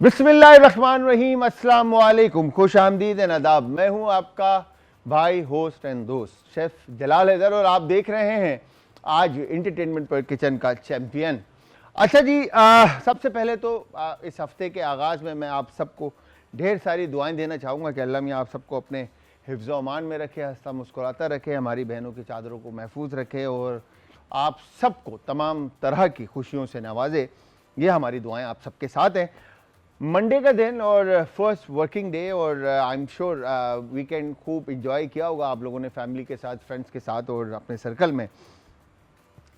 बिस्मिल्लाहिर्रहमानिर्रहीम, अस्सलाम वालेकुम, खुश आमदीद नदाब। मैं हूं आपका भाई, होस्ट एंड दोस्त शेफ़ जलाल हैदर और आप देख रहे हैं आज एंटरटेनमेंट पर किचन का चैम्पियन। अच्छा जी, सबसे पहले तो इस हफ्ते के आगाज़ में मैं आप सबको ढेर सारी दुआएं देना चाहूँगा कि अल्लाह मियां आप सबको अपने हिफ्ज़ व अमान में रखे, हंसता मुस्कुराता रखे, हमारी बहनों की चादरों को महफूज रखे और आप सबको तमाम तरह की खुशियों से नवाजे। ये हमारी दुआएं आप सबके साथ हैं। मंडे का दिन और फर्स्ट वर्किंग डे और आई एम श्योर वीकेंड खूब इंजॉय किया होगा आप लोगों ने फैमिली के साथ, फ्रेंड्स के साथ और अपने सर्कल में।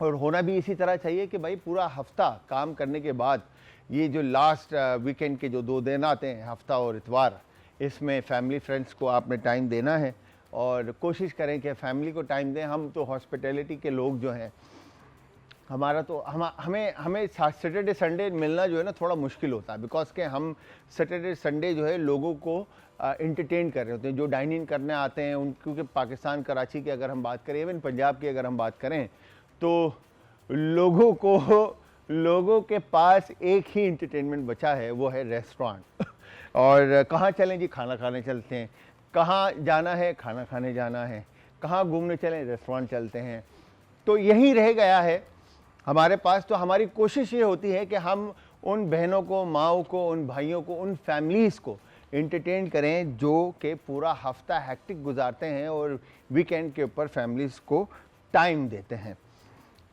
और होना भी इसी तरह चाहिए कि भाई पूरा हफ्ता काम करने के बाद ये जो लास्ट वीकेंड के जो 2 दिन आते हैं, हफ्ता और इतवार, इसमें फैमिली फ्रेंड्स को आपने टाइम देना है और कोशिश करें कि फैमिली को टाइम दें। हम तो हॉस्पिटैलिटी के लोग जो हैं, हमारा तो हमें सैटरडे संडे मिलना जो है ना थोड़ा मुश्किल होता है, बिकॉज के हम सैटरडे संडे जो है लोगों को इंटरटेन कर रहे होते हैं जो डाइन इन करने आते हैं उन, क्योंकि पाकिस्तान कराची की अगर हम बात करें, इवन पंजाब की अगर हम बात करें, तो लोगों के पास एक ही इंटरटेनमेंट बचा है, वो है रेस्टोरेंट। और कहाँ चलें जी, खाना खाने चलते हैं। कहाँ जाना है, खाना खाने जाना है। कहाँ घूमने चलें, रेस्टोरेंट चलते हैं। तो यही रह गया है हमारे पास। तो हमारी कोशिश ये होती है कि हम उन बहनों को, माओं को, उन भाइयों को, उन फैमिलीज़ को इंटरटेन करें जो कि पूरा हफ्ता हेक्टिक गुजारते हैं और वीकेंड के ऊपर फैमिलीज़ को टाइम देते हैं।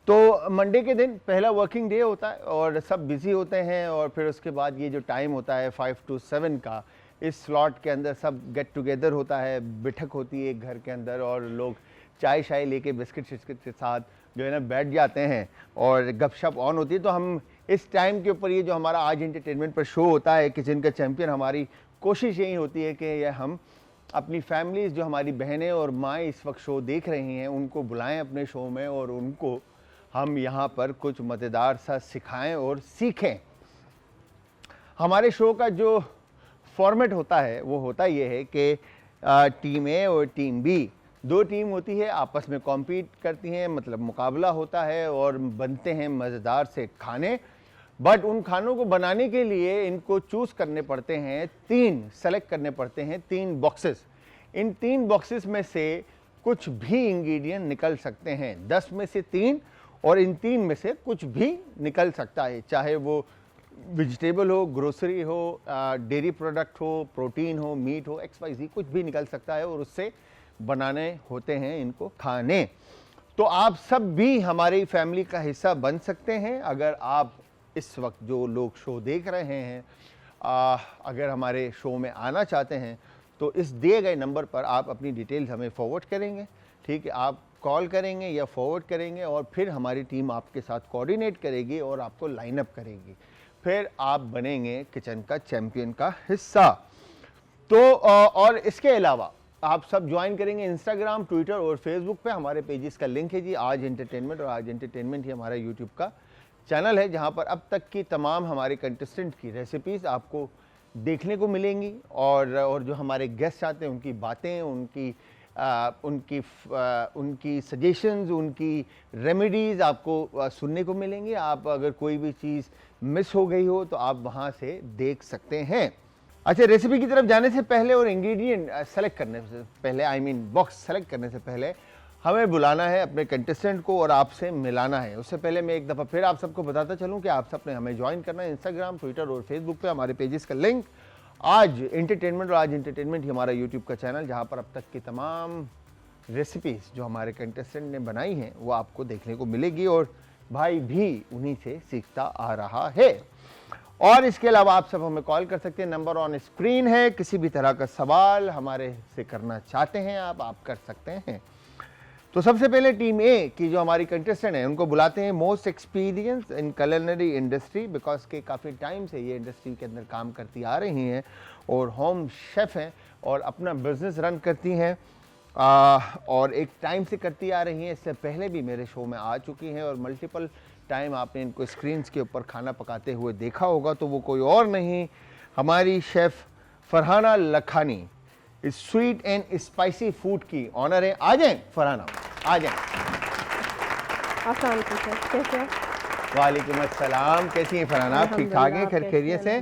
तो मंडे के दिन पहला वर्किंग डे होता है और सब बिज़ी होते हैं और फिर उसके बाद ये जो टाइम होता है 5 to 7 का, इस स्लॉट के अंदर सब गेट टुगेदर होता है, बैठक होती है एक घर के अंदर और लोग चाय शाय लेके बिस्किट शिस्किट के साथ जो है ना बैठ जाते हैं और गपशप ऑन होती है। तो हम इस टाइम के ऊपर ये जो हमारा आज एंटरटेनमेंट पर शो होता है किचन का चैम्पियन, हमारी कोशिश यही होती है कि ये हम अपनी फैमिलीज़, जो हमारी बहनें और माएँ इस वक्त शो देख रही हैं, उनको बुलाएं अपने शो में और उनको हम यहाँ पर कुछ मज़ेदार सा सिखाएं और सीखें। हमारे शो का जो फॉर्मेट होता है वो होता ये है कि टीम ए और टीम बी, 2 टीम होती है, आपस में कॉम्पीट करती हैं, मतलब मुकाबला होता है और बनते हैं मज़ेदार से खाने। बट उन खानों को बनाने के लिए इनको चूज़ करने पड़ते हैं, 3 सेलेक्ट करने पड़ते हैं, 3 बॉक्सेस। इन 3 बॉक्सेस में से कुछ भी इंग्रेडिएंट निकल सकते हैं, 10 में से 3, और इन 3 में से कुछ भी निकल सकता है, चाहे वो वेजिटेबल हो, ग्रोसरी हो, डेयरी प्रोडक्ट हो, प्रोटीन हो, मीट हो, XYZ कुछ भी निकल सकता है और उससे बनाने होते हैं इनको खाने। तो आप सब भी हमारी फैमिली का हिस्सा बन सकते हैं अगर आप इस वक्त जो लोग शो देख रहे हैं, अगर हमारे शो में आना चाहते हैं तो इस दिए गए नंबर पर आप अपनी डिटेल्स हमें फॉरवर्ड करेंगे, ठीक है। आप कॉल करेंगे या फॉरवर्ड करेंगे और फिर हमारी टीम आपके साथ कोऑर्डिनेट करेगी और आपको लाइन अप करेगी, फिर आप बनेंगे किचन का चैम्पियन का हिस्सा। तो और इसके अलावा आप सब ज्वाइन करेंगे इंस्टाग्राम, ट्विटर और फेसबुक पे, हमारे पेजेस का लिंक है जी आज एंटरटेनमेंट, और आज एंटरटेनमेंट ही हमारा यूट्यूब का चैनल है जहां पर अब तक की तमाम हमारे कंटेस्टेंट की रेसिपीज़ आपको देखने को मिलेंगी और जो हमारे गेस्ट आते हैं उनकी बातें, उनकी सजेशंस, उनकी रेमेडीज़ आपको सुनने को मिलेंगी। आप अगर कोई भी चीज़ मिस हो गई हो तो आप वहाँ से देख सकते हैं। अच्छा, रेसिपी की तरफ जाने से पहले और इंग्रेडिएंट सेलेक्ट करने से पहले, बॉक्स सेलेक्ट करने से पहले हमें बुलाना है अपने कंटेस्टेंट को और आपसे मिलाना है। उससे पहले मैं एक दफ़ा फिर आप सबको बताता चलूँ कि आप सब ने हमें ज्वाइन करना है इंस्टाग्राम, ट्विटर और फेसबुक पे, हमारे पेजेस का लिंक आज एंटरटेनमेंट, और आज एंटरटेनमेंट ही हमारा यूट्यूब का चैनल जहाँ पर अब तक की तमाम रेसिपीज़ जो हमारे कंटेस्टेंट ने बनाई हैं वो आपको देखने को मिलेगी और भाई भी उन्हीं से सीखता आ रहा है। और इसके अलावा आप सब हमें कॉल कर सकते हैं, नंबर ऑन स्क्रीन है। किसी भी तरह का सवाल हमारे से करना चाहते हैं आप कर सकते हैं। तो सबसे पहले टीम ए की जो हमारी कंटेस्टेंट है उनको बुलाते हैं, most experience in culinary industry, because के काफ़ी टाइम से ये इंडस्ट्री के अंदर काम करती आ रही हैं और होम शेफ़ हैं और अपना बिजनेस रन करती हैं और एक टाइम से करती आ रही हैं। इससे पहले भी मेरे शो में आ चुकी हैं और मल्टीपल टाइम आपने इनको स्क्रीन्स के ऊपर खाना पकाते हुए देखा होगा। तो वो कोई और नहीं, हमारी शेफ़ फरहाना लखानी, इस स्वीट एंड स्पाइसी फूड की ऑनर है। आ जाएं फरहाना, आ जाएं। अस्सलाम वालेकुम सर, कैसे हैं? वालेकुम अस्सलाम, कैसी हैं फरहाना? आप ठीक ठाक हैं, खैर खैरियत से?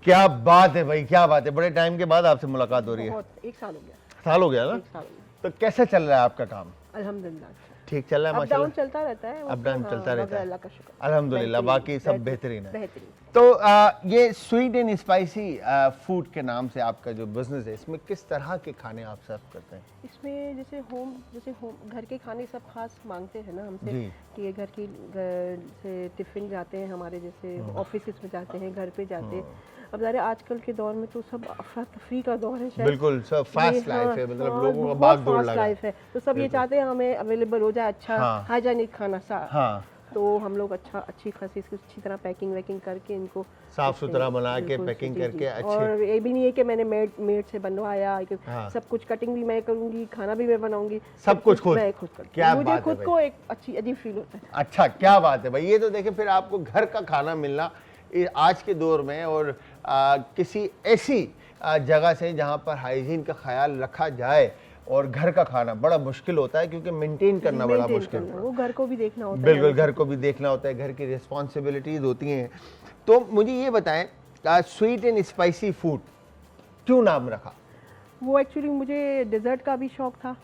क्या बात है भाई, क्या बात है, बड़े टाइम के बाद आपसे मुलाकात हो रही है। बहुत, 1 साल हो गया। साल हो गया ना? 1 साल हो गया। तो कैसा चल रहा है आपका काम? अल्हम्दुलिल्लाह ठीक चल रहा है अप माशाल्लाह? डाउन चलता रहता है। अप डाउन चलता रहता है। अल्लाह का शुक्र। अल्हम्दुलिल्लाह, बेहतरीन, बाकी सब बेहतरीन है। बेहतरीन। तो ये स्वीट एंड स्पाइसी फूड के नाम से आपका जो बिजनेस है, इसमें किस तरह के खाने आप सर्व करते हैं? इसमें जैसे होम घर के खाने सब खास मांगते हैं ना हमसे जी। कि ये घर से टिफिन जाते हैं हमारे, जैसे ऑफिस में जाते हैं, घर पे जाते हैं। अब ज़ाहिर है आजकल के दौर में तो सब अफरा तफरी का दौर है शायद। बिल्कुल सब फास्ट लाइफ है, मतलब लोगों का बहुत भाग दौड़ फास्ट लगा लाइफ है, तो सब ये चाहते हैं हमें अवेलेबल हो जाए अच्छा हाँ। हाइजीनिक खाना सा। हाँ, तो हम लोग अच्छी खासी इसको अच्छी तरह पैकिंग वैकिंग करके इनको साफ सुथरा बना के बिल्कुल, पैकिंग जी, करके जी। अच्छे। और ये भी नहीं है कि मैंने मेड से बनवाया कि हाँ। सब कुछ कटिंग भी मैं करूंगी, खाना भी मैं बनाऊंगी, सब कुछ खुद? मैं खुद करती क्या हूँ। बात मुझे है खुद भाई। को एक अच्छी अजीब फील होता है। अच्छा, क्या बात है भाई, ये तो देखिए फिर आपको घर का खाना मिलना आज के दौर में, और किसी ऐसी जगह से जहाँ पर हाइजीन का ख्याल रखा जाए, और घर का खाना बड़ा मुश्किल होता है क्योंकि मेंटेन करना बड़ा Maintain मुश्किल करना, होता है। वो घर को भी देखना होता है। बिल्कुल, घर को भी देखना होता है, घर की रिस्पॉन्सिबिलिटीज होती हैं। तो मुझे ये बताएं, स्वीट एंड स्पाइसी फूड क्यों नाम रखा? वो एक्चुअली मुझे डेजर्ट का भी शौक था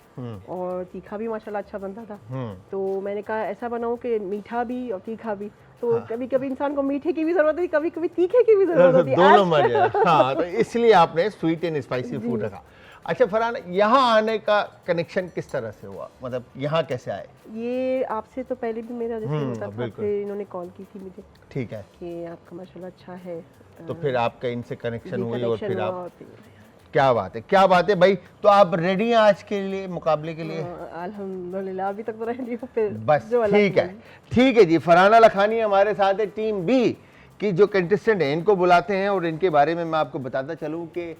और तीखा भी माशाल्लाह अच्छा बनता था। तो मैंने कहा ऐसा बनाऊं कि मीठा भी और तीखा भी। तो कभी कभी इंसान को मीठे की भी जरूरत होती है, कभी कभी तीखे की भी जरूरत होती है। दोनों मजे हैं। हाँ, तो इसलिए आपने स्वीट एंड स्पाइसी फूड रखा। अच्छा फरहान, यहाँ आने का कनेक्शन किस तरह से हुआ, मतलब यहाँ कैसे आए? ये आपसे तो पहले भी मेरा जैसे होता था, बिल्कुल। फिर इन्होंने कॉल की थी मुझे ठीक है, कि आपका माशाल्लाह अच्छा है। तो फिर आपका इनसे कनेक्शन हुई और connection फिर हुआ आप, और फिर क्या बात है, क्या बात है भाई। तो आप रेडी हैं आज के लिए, मुकाबले के लिए? अल्हम्दुलिल्लाह अभी तक तो रह रही हूँ। फिर बस जो अल्लाह ठीक की है, ठीक है जी। फरहाना लखानी हमारे साथ है, टीम बी की जो कंटेस्टेंट है, इनको बुलाते हैं और इनके बारे में मैं आपको बताता चलूँ कि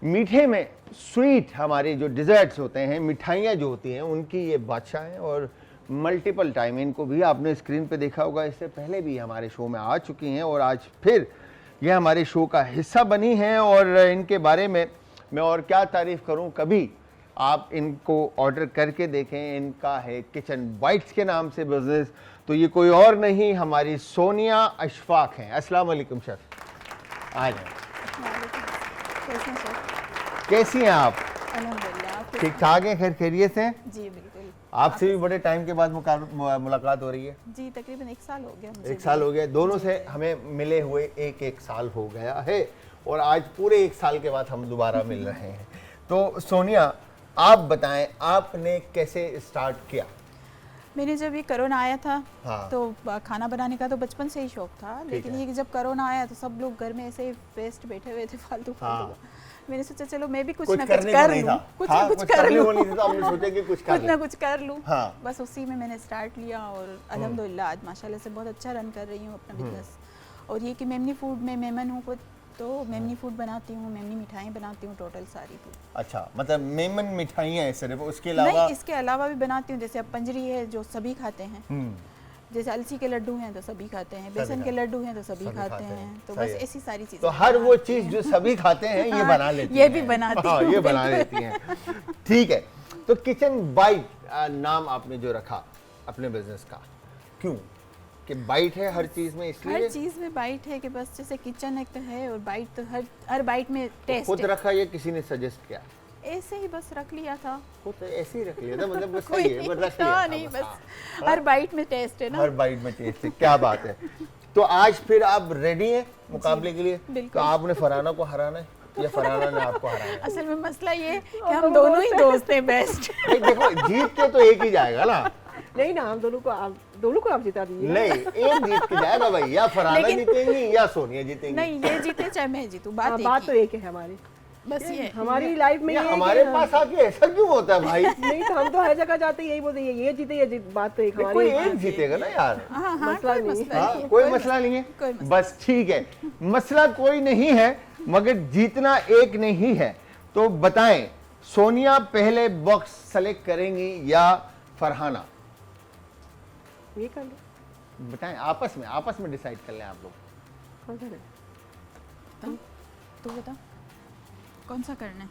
मीठे में स्वीट हमारे जो डिज़र्ट्स होते हैं, मिठाइयाँ जो होती हैं, उनकी ये बादशाह हैं। और मल्टीपल टाइम इनको भी आपने स्क्रीन पे देखा होगा, इससे पहले भी हमारे शो में आ चुकी हैं और आज फिर ये हमारे शो का हिस्सा बनी हैं। और इनके बारे में मैं और क्या तारीफ़ करूं, कभी आप इनको ऑर्डर करके देखें। इनका है किचन बाइट्स के नाम से बिजनेस, तो ये कोई और नहीं, हमारी सोनिया अशफाक हैं। अस्सलाम वालेकुम शेफ, आ जाए। कैसे हैं सर? कैसी हैं आप? अल्हम्दुलिल्लाह आप कैसे ठीक ठाक हैं, खैर खैरियत से हैं? हैं? जी बिल्कुल। आपसे भी बड़े टाइम के बाद मुलाकात हो रही है। जी तकरीबन 1 साल हो गया मुझे। 1 साल हो गया, दोनों से हमें मिले हुए एक साल हो गया है, और आज पूरे 1 साल के बाद हम दोबारा मिल रहे हैं। तो सोनिया, आप बताएं आपने कैसे स्टार्ट किया? मैंने जब ये कोरोना आया था हाँ। तो खाना बनाने का तो बचपन से ही शौक था, लेकिन है। ये जब कोरोना आया तो सब लोग घर में ऐसे ही वेस्ट बैठे हुए थे फालतू हाँ। फालतू। मैंने सोचा चलो मैं भी कुछ ना कुछ करने को कर नहीं लूं, था। कुछ हाँ, ना कुछ कर करने लूं, को नहीं था, तो आपने सोचा कि कुछ कर कुछ ना लें। कुछ कर लूं। हाँ। बस उसी में मैंने स्टार्ट लिया और अल्हम्दुलिल्लाह आज माशाल्लाह से बहुत अच्छा रन कर रही हूँ अपना बिजनेस। और ये कि मेमनी फूड में मेमन हूँ खुद, तो मेमनी फूड बनाती हूँ, मेमनी मिठाई बनाती हूँ, टोटल सारी फूड। अच्छा, मतलब मेमन मिठाइयाँ हैं सिर्फ, उसके अलावा? नहीं, इसके अलावा भी बनाती हूँ। जैसे अब पंजरी है जो सभी खाते हैं, जैसे अलसी के लड्डू हैं तो सभी खाते हैं, बेसन के लड्डू हैं तो सभी खाते हैं, तो सही बस है। ऐसी सारी चीजें। तो हर वो चीज जो सभी खाते हैं ये बना लेती हैं। ये भी बनाती हाँ, हूँ, ये बना बिल्कुल। लेती हैं। ठीक है, तो किचन बाइट नाम आपने जो रखा अपने बिजनेस का, क्यों? कि बाइट है हर चीज में, इसलिए? हर चीज में बाइट है कि बस जैसे किचन एक तो है और बाइट तो हर बाइट में टेस्ट खुद है। रखा या किसी ने सजेस्ट किया? ऐसे ही बस रख लिया था। खुद ऐसे ही रख लिया था, मतलब बस कोई सही है, बस रख लिया था, नहीं, बस, बस हाँ। हर बाइट में टेस्ट है ना। हर बाइट में टेस्ट है, क्या बात है। तो आज फिर आप रेडी हैं मुकाबले के लिए? बिल्कुल। तो आपने फरहाना को हराना है या फरहाना ने आपको हराना है? असल में मसला ये है कि हम दोनों ही दोस्त हैं बेस्ट। भाई देखो, जीत के तो एक ही जाएगा ना। नहीं ना, हम दोनों को आप जिता दीजिए। नहीं, एक जीत के जाएगा भाई, या फरहाना लेकिन- जीतेंगी या सोनिया जीतेंगी। नहीं, ये जीते चाहे मैं जीतूं, बात हाँ, एक बात ही। तो एक है हमारी। बस ये हमारी लाइफ में ये ये है कि हमारे हाँ, पास आके ऐसा क्यों होता है भाई? नहीं तो हम तो हर जगह जाते हैं यही बोलते हैं ये जीते ये जीत, बात तो एक कोई हमारी एक जीतेगा ना यार। हाँ हाँ मसला कोई नहीं। मसला हाँ, नहीं है, कोई मसला नहीं कोई है, मसला बस ठीक है। मसला कोई नहीं है, मगर जीतना एक नहीं है। तो बताएं, सोनिया पहले बॉक्स सेलेक्ट करेंगी या फरहाना? ये कर लो, बताएं, आपस में डिसाइड कर लें आप लोग। कौन सा करें? तो बता कौन सा करना है।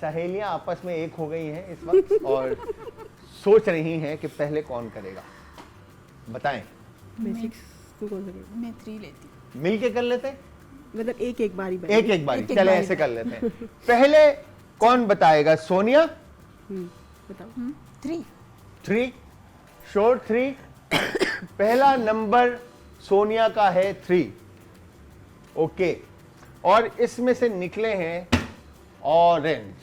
सहेलियां आपस में एक हो गई हैं इस वक्त और सोच रही हैं कि पहले कौन करेगा। बताएं। बेसिक्स तू कौन सा करेगा? मैं 3 लेती हूँ। मिल के कर लेते हैं? मतलब एक बारी एक एक बारी, एक-एक चले बारी। ऐसे कर लेते हैं। पहले कौन बताएगा? सोनिया। बताओ। 3 3 श्योर 3 पहला नंबर सोनिया का है 3। ओके, और इसमें से निकले हैं ऑरेंज।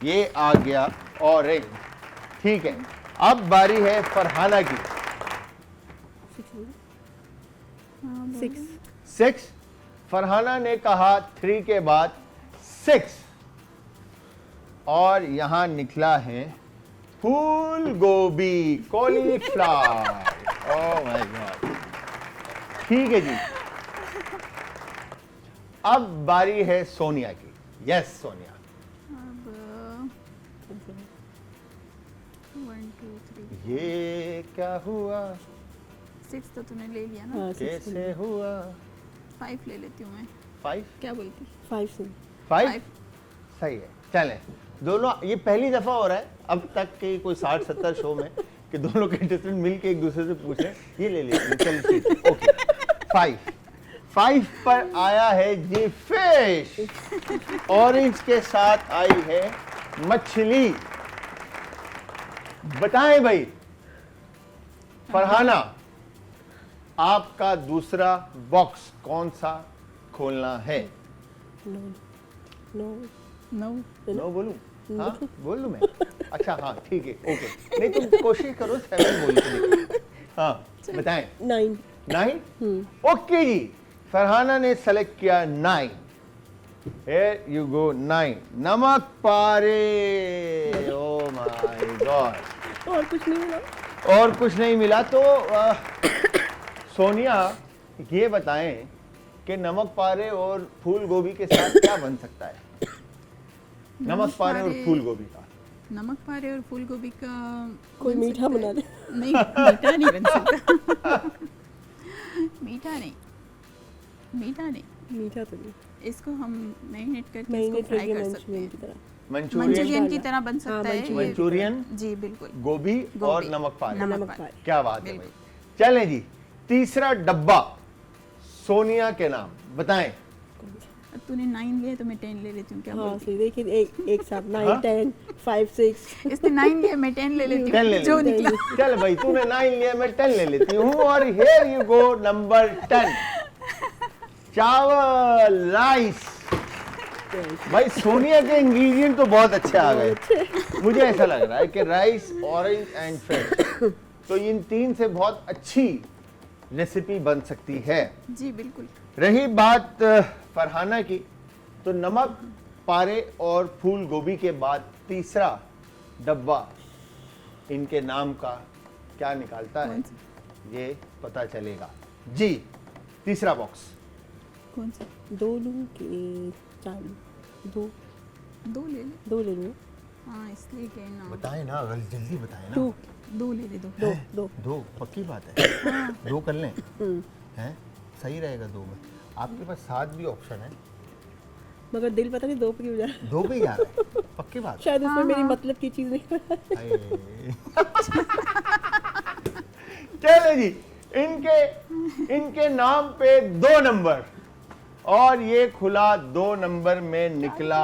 ये आ गया ऑरेंज। ठीक है, अब बारी है फरहाना की। 6 6 फरहाना ने कहा 3 के बाद 6, और यहां निकला है फूल गोभी, कॉलीफ्लावर। Oh my God. ठीक है जी, अब बारी है सोनिया की। यस सोनिया। अब 1 2 3 ये क्या हुआ, 6 तो तूने ले लिया ना। हाँ, कैसे हुआ? 5 ले लेती हूँ मैं। 5 क्या बोलती? 5 से 5 सही है। चलें, दोनों ये पहली दफा हो रहा है अब तक के कोई 60-70 शो में कि दोनों कंटेस्टेंट मिल के एक दूसरे से पूछ रहे हैं ये ले लेते हैं। चलो ठीक है, ओके। 5 पर आया है जी फिश। ऑरेंज के साथ आई है मछली। बताएं भाई फरहाना, आपका दूसरा बॉक्स कौन सा खोलना है? No no no. नो बोलूं? हाँ बोल लूं मैं? अच्छा हाँ ठीक है, ओके। नहीं तुम कोशिश करो 7 बोल के देखो। हाँ बताएं। 9 9 ओके जी, फरहाना ने सेलेक्ट किया 9। Here you go 9 नमक पारे। ओ माय गॉड, और कुछ नहीं मिला। और कुछ नहीं मिला। तो सोनिया ये बताएं कि नमक पारे और फूल गोभी के साथ क्या बन सकता है? नमक पारे और फूल गोभी का। नमक पारे और फूल गोभी का कोई बन मीठा सकता है। बना दे। नहीं, मीठा नहीं बन सकता। मीठा नहीं, मीठा नहीं। मीठा तो नहीं, इसको हम मैरिनेट करके इसको मैरिनेट फ्राई करके कर सकते मंचूरियन हैं। की तरह। मंचूरियन, मंचूरियन की तरह बन हाँ, सकता है ये। मंचूरियन, जी बिल्कुल। गोभी और गोभी, नमक पारे। नमक पारे। पारे। क्या बात है बिल्कुल। भाई। चलें जी, तीसरा डब्बा सोनिया के नाम बताएं। अब तूने 9 लिया तो मैं 10 ले लेती हूँ। क्या हाँ बोलती? सही, देखिए एक साथ 9 हाँ? 10 5 6 इसने 9 लिया, मैं 10 ले लेती 10 ले हूँ। जो लेती निकला। चल भाई, तूने 9 लिया, मैं 10 ले लेती हूँ। और हियर यू गो नंबर 10 चावल, राइस। भाई सोनिया के इंग्रेडिएंट तो बहुत अच्छे आ गए। मुझे ऐसा लग रहा है कि राइस, ऑरेंज एंड फिश, तो इन 3 से बहुत अच्छी रेसिपी बन सकती है। जी बिल्कुल। रही बात फरहाना की, तो नमक पारे और फूल गोभी के बाद तीसरा डब्बा इनके नाम का क्या निकालता है कौन ये पता चलेगा जी। तीसरा बॉक्स कौन सा? 2 लूँ कि 4 लूँ? 2 2 ले ले। 2 ले लूँ। हाँ इसलिए कि ना बताएं ना, अगर जल्दी बताएं ना। 2 2 ले ले। 2 2 2 दो पक्की बात है। 2 कर लें हैं, सही रहेगा 2 में। आपके पास 7 भी ऑप्शन है, मगर दिल पता नहीं 2 पे क्यों जा रहा है। 2 पे ही जा रहा है। पक्की बात है। शायद उसमें मेरी मतलब की चीज़ नहीं है। हाय। चलो जी, इनके नाम पे 2 नंबर, और ये खुला 2 नंबर में निकला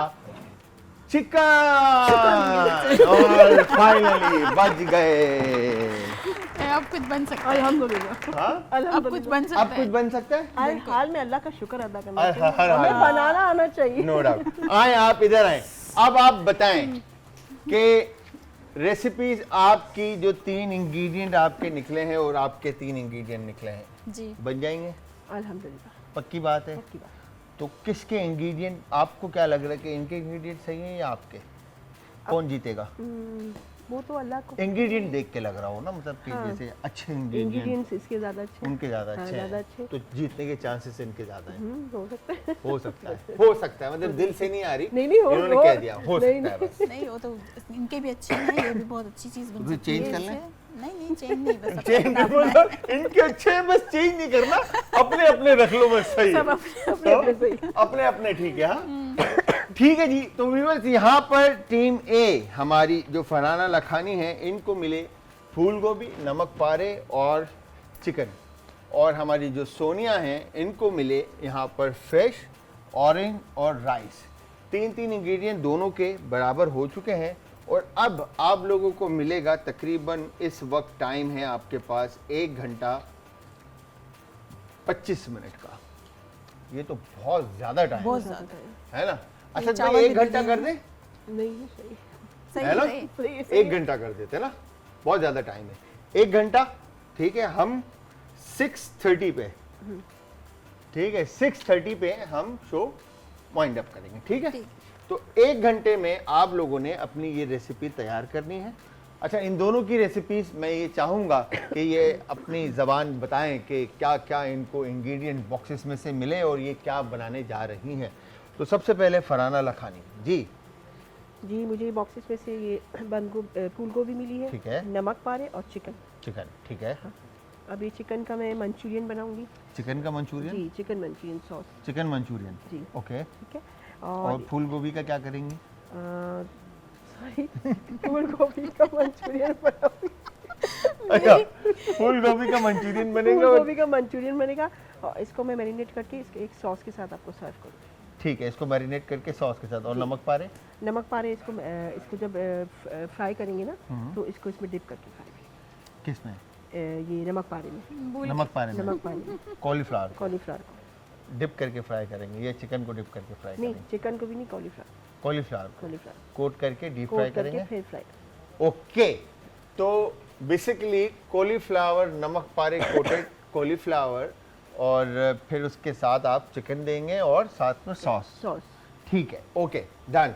चिकन। और फाइनली बच गए। अब कुछ बन सकता है। अल्हम्दुलिल्लाह। हाँ? अब कुछ अल्हम्दुलिल्लाह। बन सकता अब कुछ है। बन सकता है। हर हाल में अल्लाह का शुक्र अदा करना हर चाहिए। हाल हमें में। बनाना आना चाहिए। No doubt. आए आप इधर आए। अब आप बताएं कि रेसिपीज आपकी जो 3 इंग्रेडिएंट आपके निकले हैं और आपके 3 इंग्रेडिएंट निकले हैं जी बन जाएंगे? अल्हम्दुलिल्लाह। पक्की बात है। पक्की बात। तो किसके इंग्रेडिएंट, आपको क्या लग रहा है कि इनके इंग्रेडिएंट सही हैं या आपके? कौन जीतेगा? वो तो अल्लाह को। इंग्रेडिएंट देख के लग रहा हो ना, मतलब कि हाँ। जैसे अच्छे इंग्रेडिएंट इंग्रेडिएंट्स इसके ज़्यादा अच्छे हैं। उनके ज्यादा हाँ, अच्छे ज़्यादा हैं, अच्छे। तो जीतने के चांसेस इनके ज्यादा हैं। हो सकता है। हो सकता है, हो सकता है, मतलब दिल से नहीं आ रही। नहीं, हो- इन्होंने हो- कह दिया हो नहीं, सकता है बस। नहीं, वो तो इनके भी अच्छे हैं, ये भी बहुत अच्छी चीज़ बन फिर सकती change है कर लें? इससे। नहीं चेंज नहीं, बस अपना चेंज अपना मतलब इनके अच्छे हैं, बस चेंज नहीं करना, अपने अपने रख लो बस। सही है। सब अपने सही। अपने अपने ठीक है। हाँ ठीक है जी। तो व्यूअर्स, यहाँ पर टीम ए हमारी जो फरहाना लखानी है, इनको मिले फूल गोभी, नमक पारे और चिकन, और हमारी जो सोनिया हैं इनको मिले यहाँ पर फिश, ऑरेंज और राइस। तीन इंग्रेडिएंट दोनों के बराबर हो चुके हैं और अब आप लोगों को मिलेगा तकरीबन इस वक्त टाइम है आपके पास 1 घंटा 25 मिनट का। ये तो बहुत ज़्यादा टाइम बहुत ज़्यादा है ना। अच्छा तो चावल 1 भी घंटा कर दें, नहीं सही सही है ना? है। 1 घंटा कर देते ना, बहुत ज़्यादा टाइम है। 1 घंटा ठीक है, हम 6:30 पे, ठीक है 6:30 पे हम शो वाइंड अप करेंगे, ठीक है। ठीक। तो 1 घंटे में आप लोगों ने अपनी ये रेसिपी तैयार करनी है। अच्छा, इन दोनों की रेसिपीज मैं ये चाहूँगा कि ये अपनी ज़बान बताएं कि क्या क्या इनको इंग्रेडिएंट बॉक्सेस में से मिले और ये क्या बनाने जा रही हैं। तो सबसे पहले फरहाना लखानी जी। जी, मुझे बॉक्सेस में से ये फूल गोभी मिली है, ठीक है। नमक पारे और चिकन। चिकन ठीक है। अब ये चिकन का मैं मंचूरियन बनाऊंगी। चिकन का मंचूरियन, जी, chicken Manchurian sauce. Chicken Manchurian जी। ओके। ठीक है। और फूल गोभी का क्या करेंगी? सॉरी फूल गोभी का मंचूरियन बनाऊंगी। अच्छा, फूल गोभी का मंचूरियन बनेगा। फूल गोभी का मंचूरियन बनेगा और इसको मैं मैरिनेट करके इसके एक सॉस के साथ आपको सर्व करूँगी। ठीक है, इसको मैरिनेट करके सॉस के साथ। और नमक पारे? नमक पारे इसको जब फ्राई करेंगे ना तो इसको इसमें डिप करके फ्राई करेंगे। किसमें? ये नमक पारे में। नमक पारे में, नमक पारे में कॉलीफ्लावर कॉलीफ्लावर को डिप करके फ्राई करेंगे या चिकन को डिप करके फ्राई नहीं, करेंगे? चिकन को भी नहीं, कॉलीफ्लावर कॉलीफ्लावर कोट करके डीप फ्राई कोट करके करेंगे। फिर फ्राई। ओके, तो बेसिकली कॉलीफ्लावर, नमक पारे कोटेड कॉलीफ्लावर और फिर उसके साथ आप चिकन देंगे और साथ में सॉस। सॉस। ठीक है, ओके डन।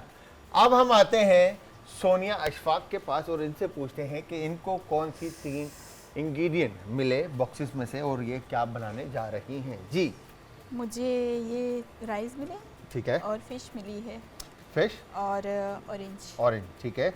अब हम आते हैं सोनिया अशफाक के पास और इनसे पूछते हैं कि इनको कौन सी 3 इंग्रेडिएंट मिले बॉक्सेस में से और ये क्या बनाने जा रही हैं जी। मुझे ये राइस मिले ठीक है, और फिश मिली है फिश और ऑरेंज। ऑरेंज ठीक है,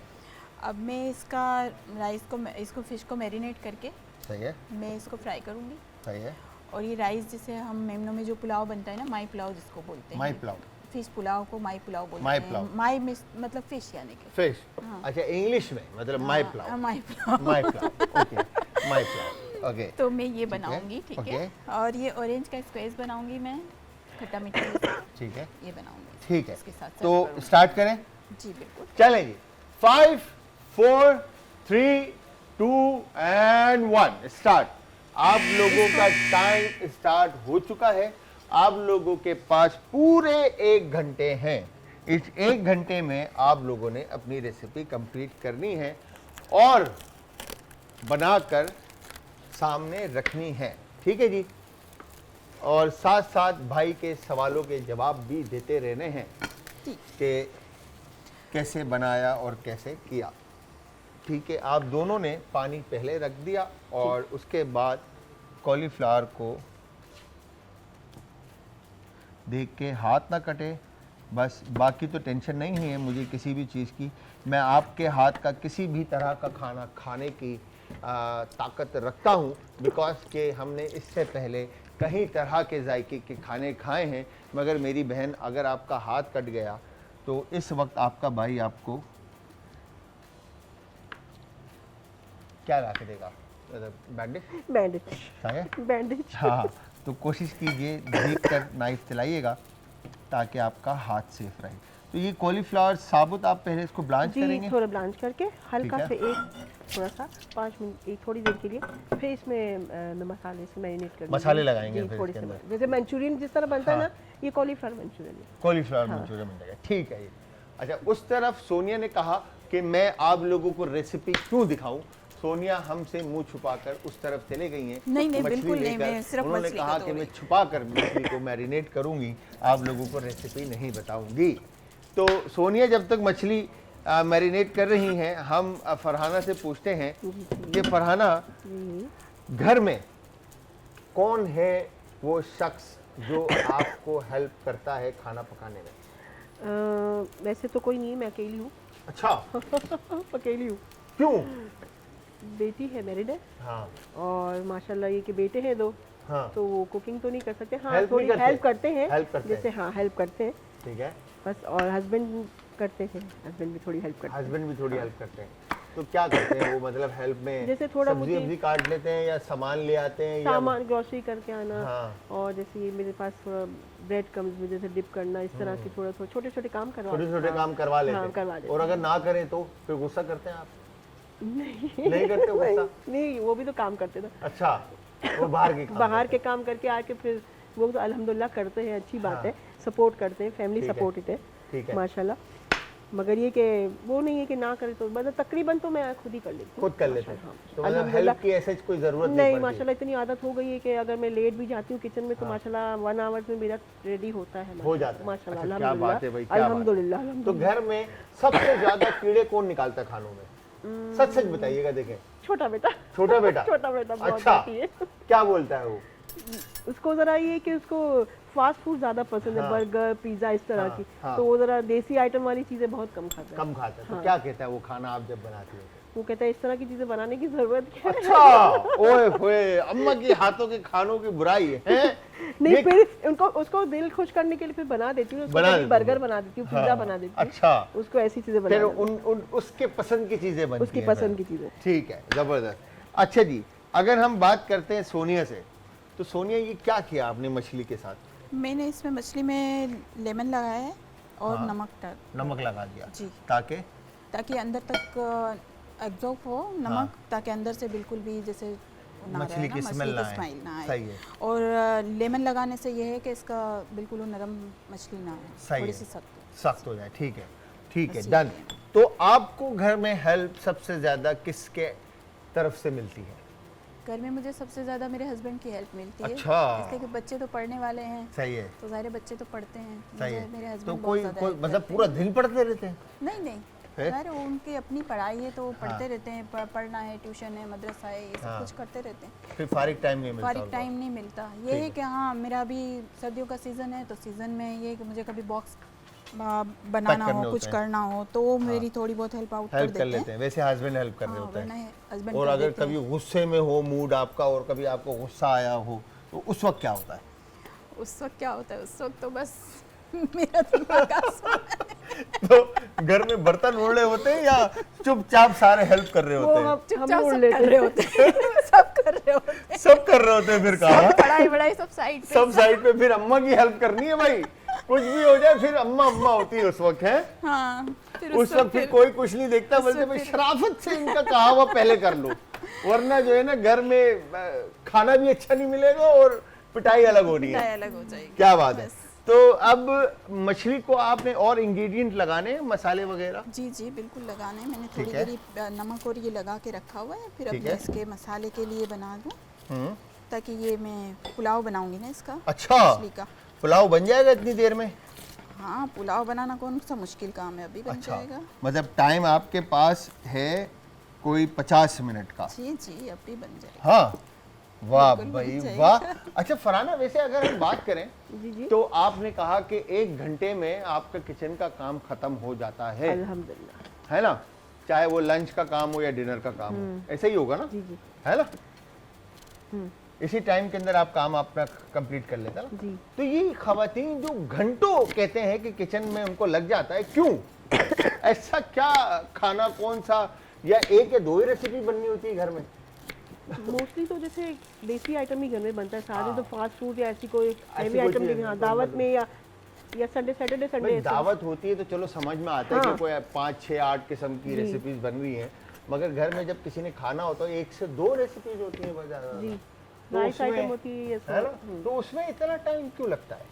अब मैं इसका राइस को इसको फिश को मैरिनेट करके सही है, मैं इसको फ्राई करूँगी। सही है। और ये राइस जिसे हम मेमनों में जो पुलाव बनता है ना, माई पुलाव जिसको बोलते हैं। माई पुलाव, फिश पुलाव को माई पुलाव बोलते माई हैं। पुलाव। माई मतलब फिश यानी कि फिश, हाँ। अच्छा इंग्लिश में मतलब माई हाँ, पुलाव। माई पुलाव। माई पुलाव ओके, माई पुलाव ओके। तो मैं ये है, बनाऊंगी, ठीक ओके। है। और ये ऑरेंज का स्क्वेज बनाऊंगी मैं, खट्टा मीठा के साथ। ठीक है, ये बनाऊंगी, ठीक है। इसके साथ serve तो करूंगी। स्टार्ट करें? जी बिल्कुल। चलें जी। 5 4 3 2 एंड 1 स्टार्ट। आप लोगों का टाइम स्टार्ट हो चुका है। आप लोगों के पास पूरे 1 घंटे हैं। इस 1 घंटे में आप लोगों ने अपनी रेसिपी कंप्लीट करनी है और बनाकर सामने रखनी है, ठीक है जी। और साथ साथ भाई के सवालों के जवाब भी देते रहने हैं ठीक। कि कैसे बनाया और कैसे किया, ठीक है। आप दोनों ने पानी पहले रख दिया और उसके बाद कॉलीफ्लावर को देख के हाथ ना कटे, बस बाकी तो टेंशन नहीं है मुझे किसी भी चीज़ की। मैं आपके हाथ का किसी भी तरह का खाना खाने की ताकत रखता हूँ, बिकॉज के हमने इससे पहले कई तरह के जायके के खाने खाए हैं। मगर मेरी बहन, अगर आपका हाथ कट गया तो इस वक्त आपका भाई आपको क्या ला के देगा? बैंडेज? Bandage bandage. हाँ, तो कोशिश कीजिए देख कर नाइफ चलाइएगा ताकि आपका हाथ सेफ रहे। तो ये कॉलीफ्लावर साबुत आप पहले इसको ब्लांच जी, करेंगे? थोड़ा ब्लांच करके हल्का ठीक से थोड़ा सा 5 मिनट, एक थोड़ी देर के लिए, फिर इसमें मैं मसाले से मैरिनेट कर मसाले लगाएंगे फिर थोड़े इसके से, अंदर। जैसे मंचूरियन जिस तरह बनता है हाँ। ना, ये कॉलीफ्लावर मंचूरियन है। कॉलीफ्लावर हाँ। मंचूरियन बन जाएगा, ठीक है। ये अच्छा, उस तरफ सोनिया ने कहा कि मैं आप लोगों को रेसिपी क्यों दिखाऊं। सोनिया हमसे मुंह छुपाकर उस तरफ चले गई हैं। नहीं, नहीं, मछली बिल्कुल नहीं, लेकर। मैं सिर्फ उन्होंने मछली कहा का कि तो मैं छुपाकर मछली को मैरिनेट करूंगी, आप लोगों को रेसिपी नहीं बताऊंगी। तो सोनिया जब तक मछली मैरिनेट कर रही हैं, हम फरहाना से पूछते हैं कि फरहाना, घर में कौन है वो शख्स जो आपको हेल्प करता है खाना पकाने में? वैसे तो कोई नहीं है, मैं अकेली हूँ। अच्छा, अकेली हूँ। क्यों? बेटी है मेरी ने, हाँ और माशाल्लाह ये कि बेटे हैं 2, हाँ, तो वो कुकिंग तो नहीं कर सकते। हाँ, Help थोड़ी नहीं करते? हेल्प करते हैं, Help करते जैसे हाँ हेल्प करते हैं ठीक है। बस। और हस्बैंड करते हैं, हस्बैंड भी थोड़ी हेल्प करते हैं। हस्बैंड भी थोड़ी हेल्प करते हैं। तो क्या करते हैं वो, मतलब हेल्प में जैसे थोड़ा सब्जी मुझे- वब्जी काट लेते हैं या सामान ले आते हैं या सामान ग्रोसरी करके आना, हाँ। और जैसे ये मेरे पास थोड़ा ब्रेड क्रम्स में जैसे डिप करना, इस तरह के थोड़ा थोड़ा छोटे छोटे काम करवा छोटे छोटे हाँ, काम करवा लेते हाँ, हैं। करवा देते और अगर ना करें तो फिर गुस्सा करते हैं आप? नहीं करते गुस्सा? नहीं, वो भी तो काम करते ना, अच्छा, वो बाहर के काम बाहर करते के काम करके आके फिर वो तो अल्हम्दुलिल्लाह करते हैं, अच्छी बात है, सपोर्ट करते हैं, फैमिली ठीक है। सपोर्ट है ठीक है। माशाल्लाह। मगर ये कि वो नहीं है कि ना करे तो मतलब तकरीबन तो मैं खुद ही कर लेती हूँ। खुद कर लेते हैं, हाँ, तो मतलब अल्हम्दुलिल्लाह। हेल्प की ऐसे कोई जरूरत नहीं नहीं पड़ती। माशाल्लाह इतनी आदत हो गई है कि अगर मैं लेट भी जाती हूँ किचन में तो हाँ। माशाल्लाह 1 आवर में मेरा रेडी होता है, हो जाता है। माशाल्लाह। अच्छा, क्या बात है भाई, क्या बात है। अल्हम्दुलिल्लाह तो अल्हम्दुलिल्लाह। घर में सबसे ज्यादा कीड़े कौन निकालता है खानों में? सच सच बताइएगा। देखें, छोटा बेटा छोटा बेटा छोटा बेटा बहुत अच्छा, बाकी है। क्या बोलता है वो? उसको जरा ये कि उसको फास्ट फूड ज्यादा पसंद है, हाँ। बर्गर पिज्जा इस तरह हाँ, की, हाँ। तो वो जरा देसी आइटम वाली चीजें बहुत कम खाता है। कम खाता है, तो हाँ। क्या कहता है वो खाना आप जब बनाती हो? वो कहता है इस तरह की चीजें बनाने की जरूरत क्या है? अच्छा, ओए होए, अम्मा के हाथों के खानों की बुराई है? नहीं ये- फिर उनको उसको दिल खुश करने के लिए फिर बना देती हूँ, उसको बना कभी देती बर्गर हूँ। बना देती हूँ, हाँ, पिज्जा बना देती हूँ, अच्छा, उसको ऐसी चीजें बना फिर देती हूँ। उसके पसंद की चीजें बनती उसकी हैं पसंद फिर। की चीजें। ठीक है, जबरदस्त। अच्छा जी, अगर हम बात करते हैं सोनिया से, तो सोनिया ये क्या किया आपने मछली के साथ? मैंने इसमें मछली में लेमन लगाया है और हाँ। नमक डाल, नमक लगा दिया जी, ताकि ताकि अंदर तक एब्जॉर्ब हो नमक, हाँ। ताकि अंदर से बिल्कुल भी जैसे ना रहे मछली ना, की स्मेल ना स्मेल ना आए। आए। सही है, और लेमन लगाने से ये है कि इसका बिल्कुल वो नरम मछली ना आए, सही थोड़ी है। सी सख्त। सख्त हो जाए। ठीक है, ठीक है, बस डन। यही तो आपको घर में हेल्प सबसे ज्यादा किसके तरफ से मिलती है? घर में मुझे सबसे ज़्यादा मेरे हस्बैंड की हेल्प मिलती है, अच्छा। इसलिए कि बच्चे तो पढ़ने वाले हैं, सही है, तो सारे बच्चे तो पढ़ते हैं, सही मुझे है। मेरे तो हस्बैंड कोई कोई मतलब पूरा दिन पढ़ते रहते हैं? नहीं फिर? यार उनकी अपनी पढ़ाई है तो वो हाँ। पढ़ते रहते हैं, पढ़ना है, ट्यूशन है, मदरसा है, ये सब हाँ। कुछ करते रहते हैं। फिर फारिग टाइम नहीं मिलता फारिग उनको? टाइम नहीं मिलता। ये ठीक है है। कि हाँ मेरा अभी सर्दियों का सीज़न है, तो सीज़न में ये है कि मुझे कभी बॉक्स बनाना करने हो, होते कुछ हैं। करना हो तो वो मेरी थोड़ी बहुत हेल्प आउट कर हेल्प कर देते लेते हैं। हैं, वैसे हस्बैंड हेल्प कर रहे हाँ, होते वरना हैं। हस्बैंड और कर अगर देते हैं। कभी गुस्से में हो मूड आपका और कभी आपको गुस्सा आया हो, तो उस वक्त क्या होता है? उस वक्त क्या होता है, उस वक्त तो बस मेरा दिमाग आसमान है। तो घर में बर्तन उड़ रहे होते हैं या चुपचाप सारे हेल्प कर रहे वो होते हैं? हम चुपचाप उड़ सब लेते कर रहे होते हैं, सब कर रहे होते हैं, सब कर रहे होते हैं फिर काम? पढ़ाई वढ़ाई सब साइड पे। सब साइड पे, फिर अम्मा की हेल्प करनी है भाई, कुछ भी हो जाए फिर अम्मा अम्मा होती है उस वक्त, है? हाँ, फिर उस वक्त फिर कोई कुछ नहीं देखता, उस बोलते वक्त भाई फिर- शराफत से इनका कहा हुआ पहले कर लो, वरना जो है ना घर में खाना भी अच्छा नहीं मिलेगा और पिटाई अलग हो रही है। पिटाई अलग हो जाएगी। क्या बात है। बस। तो अब मछली को आपने और इंग्रेडिएंट लगाने हैं, मसाले वगैरह? जी जी बिल्कुल लगाना है, मैंने ठीक थोड़ी है। देरी नमक और ये लगा के रखा हुआ है, फिर अब ठीक मैं है। इसके मसाले के लिए बना दूँ, हम्म, ताकि ये मैं पुलाव बनाऊंगी ना इसका, अच्छा, मछली का। पुलाव बन जाएगा इतनी देर में? हाँ, पुलाव बनाना कौन सा मुश्किल काम है, अभी बन अच्छा, जाएगा। मतलब टाइम आपके पास है कोई 50 मिनट का? जी जी अभी बन जाएगा। हाँ, वाह बिल्कुल भाई बन जाएगा। वाह। अच्छा फरहाना, वैसे अगर हम बात करें जी जी तो आपने कहा कि 1 घंटे में आपका किचन का काम खत्म हो जाता है, अल्हम्दुलिल्लाह। है ना? चाहे वो लंच का काम हो या डिनर का काम हो, ऐसा ही होगा ना? जी जी है ना? इसी टाइम के अंदर आप काम अपना कंप्लीट कर लेता ना? जी। तो ये खवातीन जो घंटों कहते हैं कि किचन में उनको लग जाता है, क्यों? ऐसा क्या खाना कौन सा, या एक या दो ही रेसिपी बननी होती है घर में? मोस्टली तो जैसे देसी आइटम ही घर में बनता है, सारे हाँ। तो फास्ट फूड या ऐसी कोई हैवी कोई आइटम चीज़ नहीं। नहीं, हाँ, तो दावत मतलब- में या सैटरडे भाई संडे दावत होती है तो चलो समझ में आता है हाँ। कि कोई 5, 6, 8 किस्म की जी। रेसिपीज बन रही हैं, मगर घर में जब किसी ने खाना होता है 1 से 2 रेसिपीज होती हैं बाजार जी, में। तो राइस उसमें- आइटम होती है ये सब। है ना? तो उसमें इतना टाइम क्यों लगता है?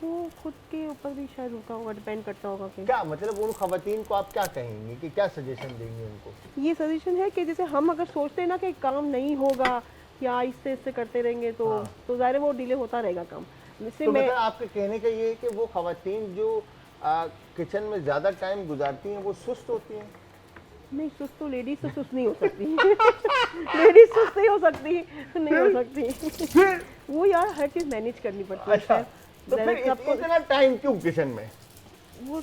वो खुद के ऊपर भी शायद रुका होगा, डिपेंड करता होगा कि क्या मतलब उन खवातीन को आप क्या कहेंगे कि क्या सजेशन देंगे उनको? ये सजेशन है कि जैसे हम अगर सोचते हैं ना कि काम नहीं होगा या इससे करते रहेंगे तो हाँ। तो ज़ाहिर है वो डिले होता रहेगा काम। इससे तो मैं मतलब आपके कहने का ये है कि वो खवातीन जो किचन में ज्यादा टाइम गुजारती हैं वो सुस्त होती हैं? नहीं, सुस्त तो लेडीज तो सुस्त नहीं हो सकती। लेडीज सुस्त नहीं हो सकती, नहीं हो सकती। वो यार हर चीज़ मैनेज करनी पड़ती है। अच्छा, तो फिर सबको इतना टाइम क्यों किचन में? वो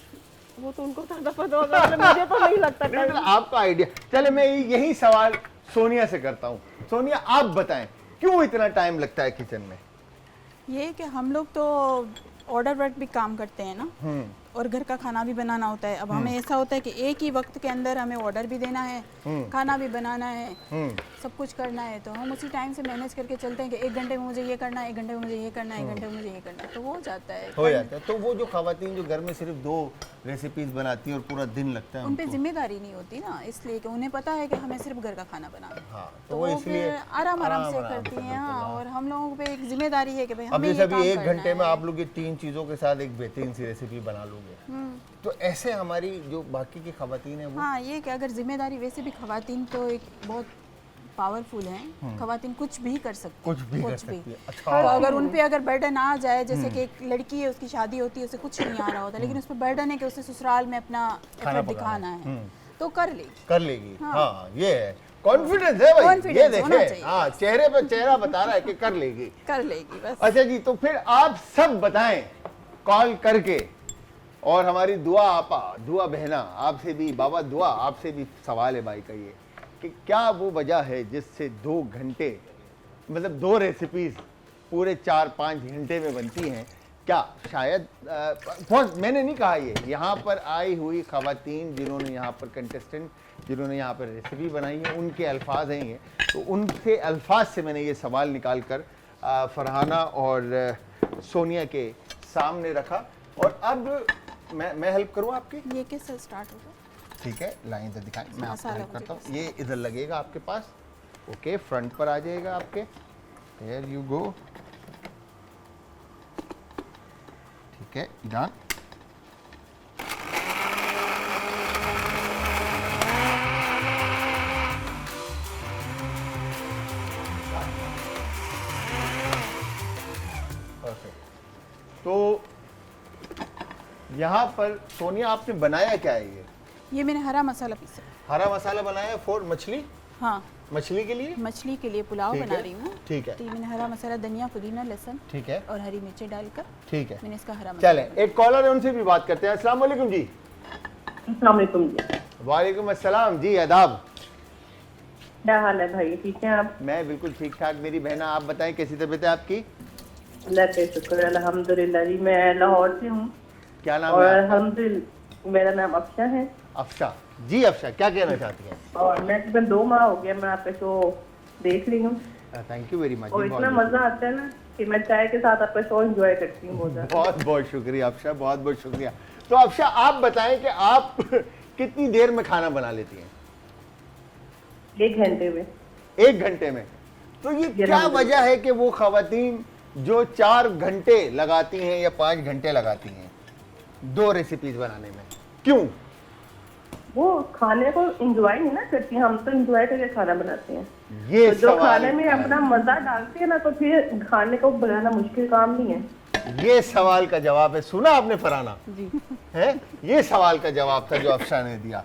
तो उनको ज़्यादा पता होगा, मतलब मुझे तो नहीं लगता नहीं, मतलब time। आपका आइडिया। चले मैं यही सवाल सोनिया से करता हूँ। सोनिया आप बताएं क्यों इतना टाइम लगता है किचन में? ये है कि हम लोग तो ऑर्डर वर्क भी काम करते हैं ना, और घर का खाना भी बनाना होता है। अब हमें ऐसा होता है कि एक ही वक्त के अंदर हमें ऑर्डर भी देना है, खाना भी बनाना है, सब कुछ करना है, तो हम उसी टाइम से मैनेज करके चलते हैं कि 1 घंटे में मुझे ये करना है, 1 घंटे में मुझे ये करना है, 1 घंटे में मुझे ये करना है, तो हो जाता है। तो वो जो खवातीन जो घर में सिर्फ 2 रेसिपीज बनाती हैं और पूरा दिन लगता है उन पे उनको, जिम्मेदारी नहीं होती ना, इसलिए कि उन्हें पता है कि हमें सिर्फ घर का खाना बनाना है। हाँ, तो वो इसलिए फिर आराम आराम से आराम करती से हैं। हाँ, करती हैं। और हम लोगों पे एक जिम्मेदारी है कि भाई अब हमें जैसे ये अभी काम 1 करना घंटे में है। आप लोग ये 3 चीज़ों के साथ एक बेहतरीन सी रेसिपी बना लोगे, तो ऐसे हमारी जो बाकी की खवातीन है वो हाँ, ये कि अगर जिम्मेदारी, वैसे भी खवातीन तो एक बहुत पावरफुल हैं, खवातीन कुछ भी कर सकती कुछ भी कर भी। सकती है। तो अच्छा, अगर उन पे अगर बर्डन आ जाए, जैसे कि एक लड़की है, उसकी शादी होती है, उसे कुछ नहीं आ रहा होता, लेकिन उस पर बर्डन है कि उसे ससुराल में अपना खाना एफर्ट पकाना दिखाना है, तो कर लेगी। कर लेगी। हाँ, ये है कॉन्फिडेंस है भाई, ये Confidence होना देखे, चाहिए। हाँ, चेहरे पे चेहरा बता रहा है कि कर लेगी। कर लेगी बस। अच्छा जी, तो फिर आप सब बताएं कॉल करके, और हमारी दुआ आपा, दुआ बहना आपसे भी, बाबा दुआ आपसे भी सवाल है भाई का ये, कि क्या वो वजह है जिससे 2 घंटे, मतलब 2 रेसिपीज पूरे 4-5 घंटे में बनती हैं? क्या शायद बहुत, मैंने नहीं कहा ये, यहाँ पर आई हुई खवातीन जिन्होंने यहाँ पर कंटेस्टेंट जिन्होंने यहाँ पर रेसिपी बनाई है, उनके अल्फाज हैं ये, तो उनके अल्फाज से मैंने ये सवाल निकाल कर फरहाना और सोनिया के सामने रखा। और अब मैं हेल्प करूँ आपकी? ये किससे स्टार्ट होगा? ठीक है, लाइन इधर दिखाएं, मैं आपको मसाला हेल्प मुझे करता हूँ। ये इधर लगेगा आपके पास, ओके, फ्रंट पर आ जाएगा आपके, हियर यू गो, ठीक है, डन। परफेक्ट। तो यहाँ पर सोनिया आपने बनाया क्या है ये मैंने हरा मसाला पीसा। हरा मसाला बनाया फॉर मछली, हाँ, मछली के लिए, मछली के लिए पुलाव ठीक बना है, रही हूँ। ठीक है, तो ये मैंने हरा मसाला, धनिया, पुदीना, लहसुन ठीक है, और हरी मिर्ची डालकर ठीक है, मैंने इसका हरा मसाला चले एक कॉलर है, उनसे भी बात करते हैं। अस्सलाम वालेकुम जी। अस्सलाम वालेकुम जी। वालेकुम अस्सलाम जी, आदाब। क्या हाल है भाई, ठीक हैं आप? मैं बिल्कुल ठीक ठाक। मेरी बहना आप बताएं, कैसी तबीयत है आपकी? अल्लाह का शुक्र है, अल्हम्दुलिल्लाह जी। मैं लाहौर से हूँ क्या नाम और है आपका? अल्हम्दुलिल्लाह मेरा नाम अफशा है। अफशा जी, अफशा क्या कहना चाहती हैं? और मैं तकरीबन 2 माह हो गया मैं आपका शो देख रही हूँ थैंक यू वेरी मच। और इतना मजा आता है ना कि मैं चाय के साथ आपका शो एंजॉय करती हूँ बहुत ज्यादा। बहुत बहुत शुक्रिया अफशा, बहुत बहुत शुक्रिया। तो अफशा आप बताएं कि आप कितनी देर में खाना बना लेती हैं? 1 घंटे में। 1 घंटे में? तो ये क्या वजह है कि वो खवातीन जो 4 घंटे लगाती हैं या 5 घंटे लगाती हैं 2 रेसिपीज बनाने में, क्यों? वो खाने को एंजॉय नहीं ना करती, हम तो एंजॉय करके खाना बनाते हैं। ये तो जो सवाल खाने में अपना मजा डालते हैं ना, तो फिर खाने को बनाना मुश्किल काम नहीं है। ये सवाल का जवाब है। सुना आपने फरहाना? जी। है, ये सवाल का जवाब था जो अफशा ने दिया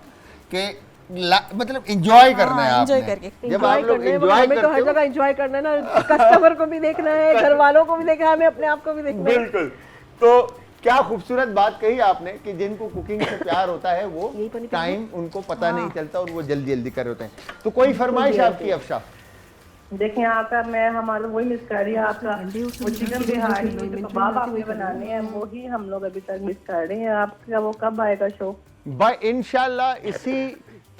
कि मतलब एंजॉय करना है हाँ, आपने। enjoy करके। जब आप लोग एंजॉय हमें तो हर करते हो, जगह एंजॉय करना है ना, कस्टमर को भी देखना है, घर वालों को भी देखना है, हमें अपने आप को भी देखना है। बिल्कुल। तो क्या खूबसूरत बात कही आपने कि जिनको कुकिंग से प्यार होता है वो यही तो नहीं टाइम उनको पता नहीं चलता और वो जल्दी जल्दी कर होते हैं। तो कोई फरमाइश आपकी अफशा? देखें आपका, मैं हमारा वही मिस कर रही है आपका वो चिकन बिहारी जो कबाब आपने बनाने हैं, वही हम लोग अभी तक मिस कर रहे हैं। आपका वो कब आएगा शो? भाई इंशाल्लाह इसी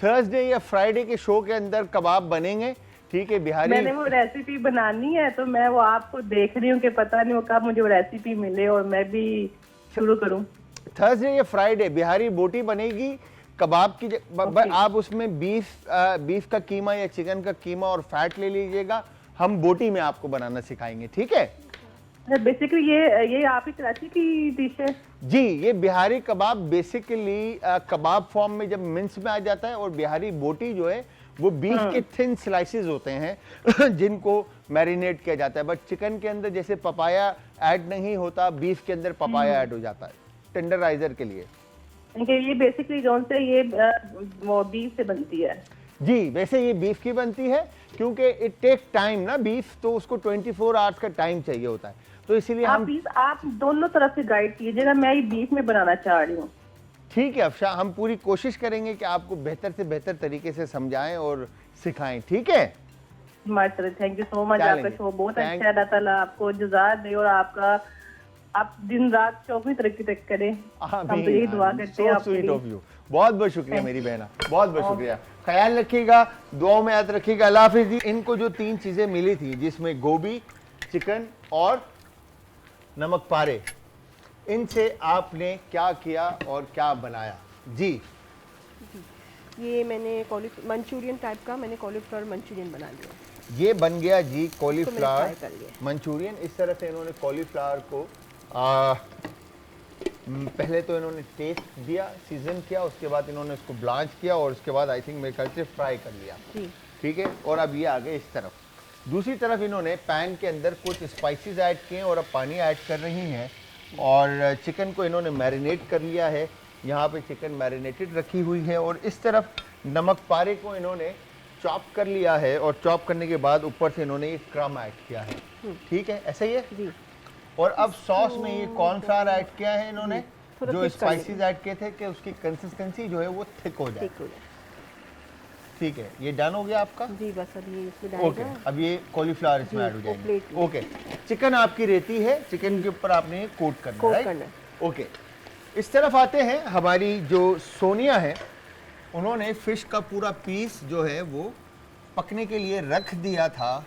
थर्सडे या फ्राइडे के शो के अंदर कबाब बनेंगे, ठीक है। बिहारी मैंने वो रेसिपी बनानी है तो मैं वो आपको देख रही हूँ कि पता नहीं वो कब मुझे वो रेसिपी मिले और मैं भी शुरू करूँ। थर्सडे या फ्राइडे बिहारी बोटी बनेगी कबाब की। आप उसमें बीफ का कीमा या चिकन का कीमा और फैट ले लीजिएगा, हम बोटी में आपको बनाना सिखाएंगे, ठीक है। बेसिकली ये आपकी कराची की डिश है जी। ये बिहारी कबाब बेसिकली कबाब फॉर्म में जब मिंस में आ जाता है, और बिहारी बोटी जो है वो बीफ के थिन स्लाइसेस होते हैं जिनको मैरिनेट किया जाता है। बट चिकन के अंदर जैसे पपाया ऐड नहीं होता, बीफ के अंदर पपाया ऐड हो जाता है टेंडराइजर के लिए। ये बेसिकली जोन से ये वो बीफ से बनती है जी। वैसे ये बीफ की बनती है क्योंकि इट टेक टाइम ना, बीफ तो उसको 24 आवर्स का टाइम चाहिए होता है, तो इसीलिए आप दोनों तरफ से गाइड कीजिएगा, मैं ये बीफ में बनाना चाह रही हूँ। ठीक है अफशा, हम पूरी कोशिश करेंगे कि आपको बेहतर से बेहतर तरीके से समझाएं और सिखाएं, ठीक है। Thank you so much. आपका शो बहुत अच्छा है, अल्लाह ताला आपको जज़ा दे और आपका आप दिन रात चौकी तरक्की तक करें, हम तो यही दुआ करते हैं आपके स्वीट लिए। ऑफ यू, बहुत बहुत शुक्रिया मेरी बहना, बहुत बहुत शुक्रिया। ख्याल रखिएगा, दुआओं में याद रखिएगा। अल्लाह हाफिज़ जी। इनको जो 3 चीजें मिली थी, जिसमें गोभी, चिकन और नमक पारे, इनसे आपने क्या किया और क्या बनाया जी? ये मैंने मंचूरियन टाइप का मैंने कॉलीफ्लावर मंचूरियन बना लिया। ये बन गया जी फ्राई कॉलीफ्लावर कर लिया। मंचूरियन। इस तरह से इन्होंने कॉलीफ्लावर को पहले तो इन्होंने टेस्ट दिया, सीजन किया, उसके बाद इन्होंने इसको ब्लांच किया और उसके बाद आई थिंक मेरे ख्याल से फ्राई कर लिया। जी। ठीक है, और अब ये आ गए इस तरफ। दूसरी तरफ इन्होंने पैन के अंदर कुछ स्पाइसेस ऐड किए और अब पानी ऐड कर रही हैं, और चिकन को इन्होंने मैरिनेट कर लिया है। यहाँ पे चिकन मैरिनेटेड रखी हुई है, और इस तरफ नमक पारे को इन्होंने चॉप कर लिया है, और चॉप करने के बाद ऊपर से इन्होंने ये क्रम ऐड किया है। ठीक है, ऐसा ही है जी। और अब सॉस में ये कॉर्नफ्लावर ऐड किया है इन्होंने, थोड़ा जो thick कर स्पाइसेस ऐड किए थे कि उसकी कंसिस्टेंसी जो है वो थिक हो जाए। ठीक हो गया। ठीक है, ये डन हो गया आपका। जी बस अब ये इसमें ओके, डालेगा। अब ये कॉलीफ्लावर इसमें जी, ऐड हो वो जाएंगे। प्लेट में। ओके, चिकन आपकी रेती है, चिकन के ऊपर आपने ये कोट करना है, कोट राइट? करना है। ओके, इस तरफ आते हैं। हमारी जो सोनिया है, उन्होंने फिश का पूरा पीस जो है वो पकने के लिए रख दिया था,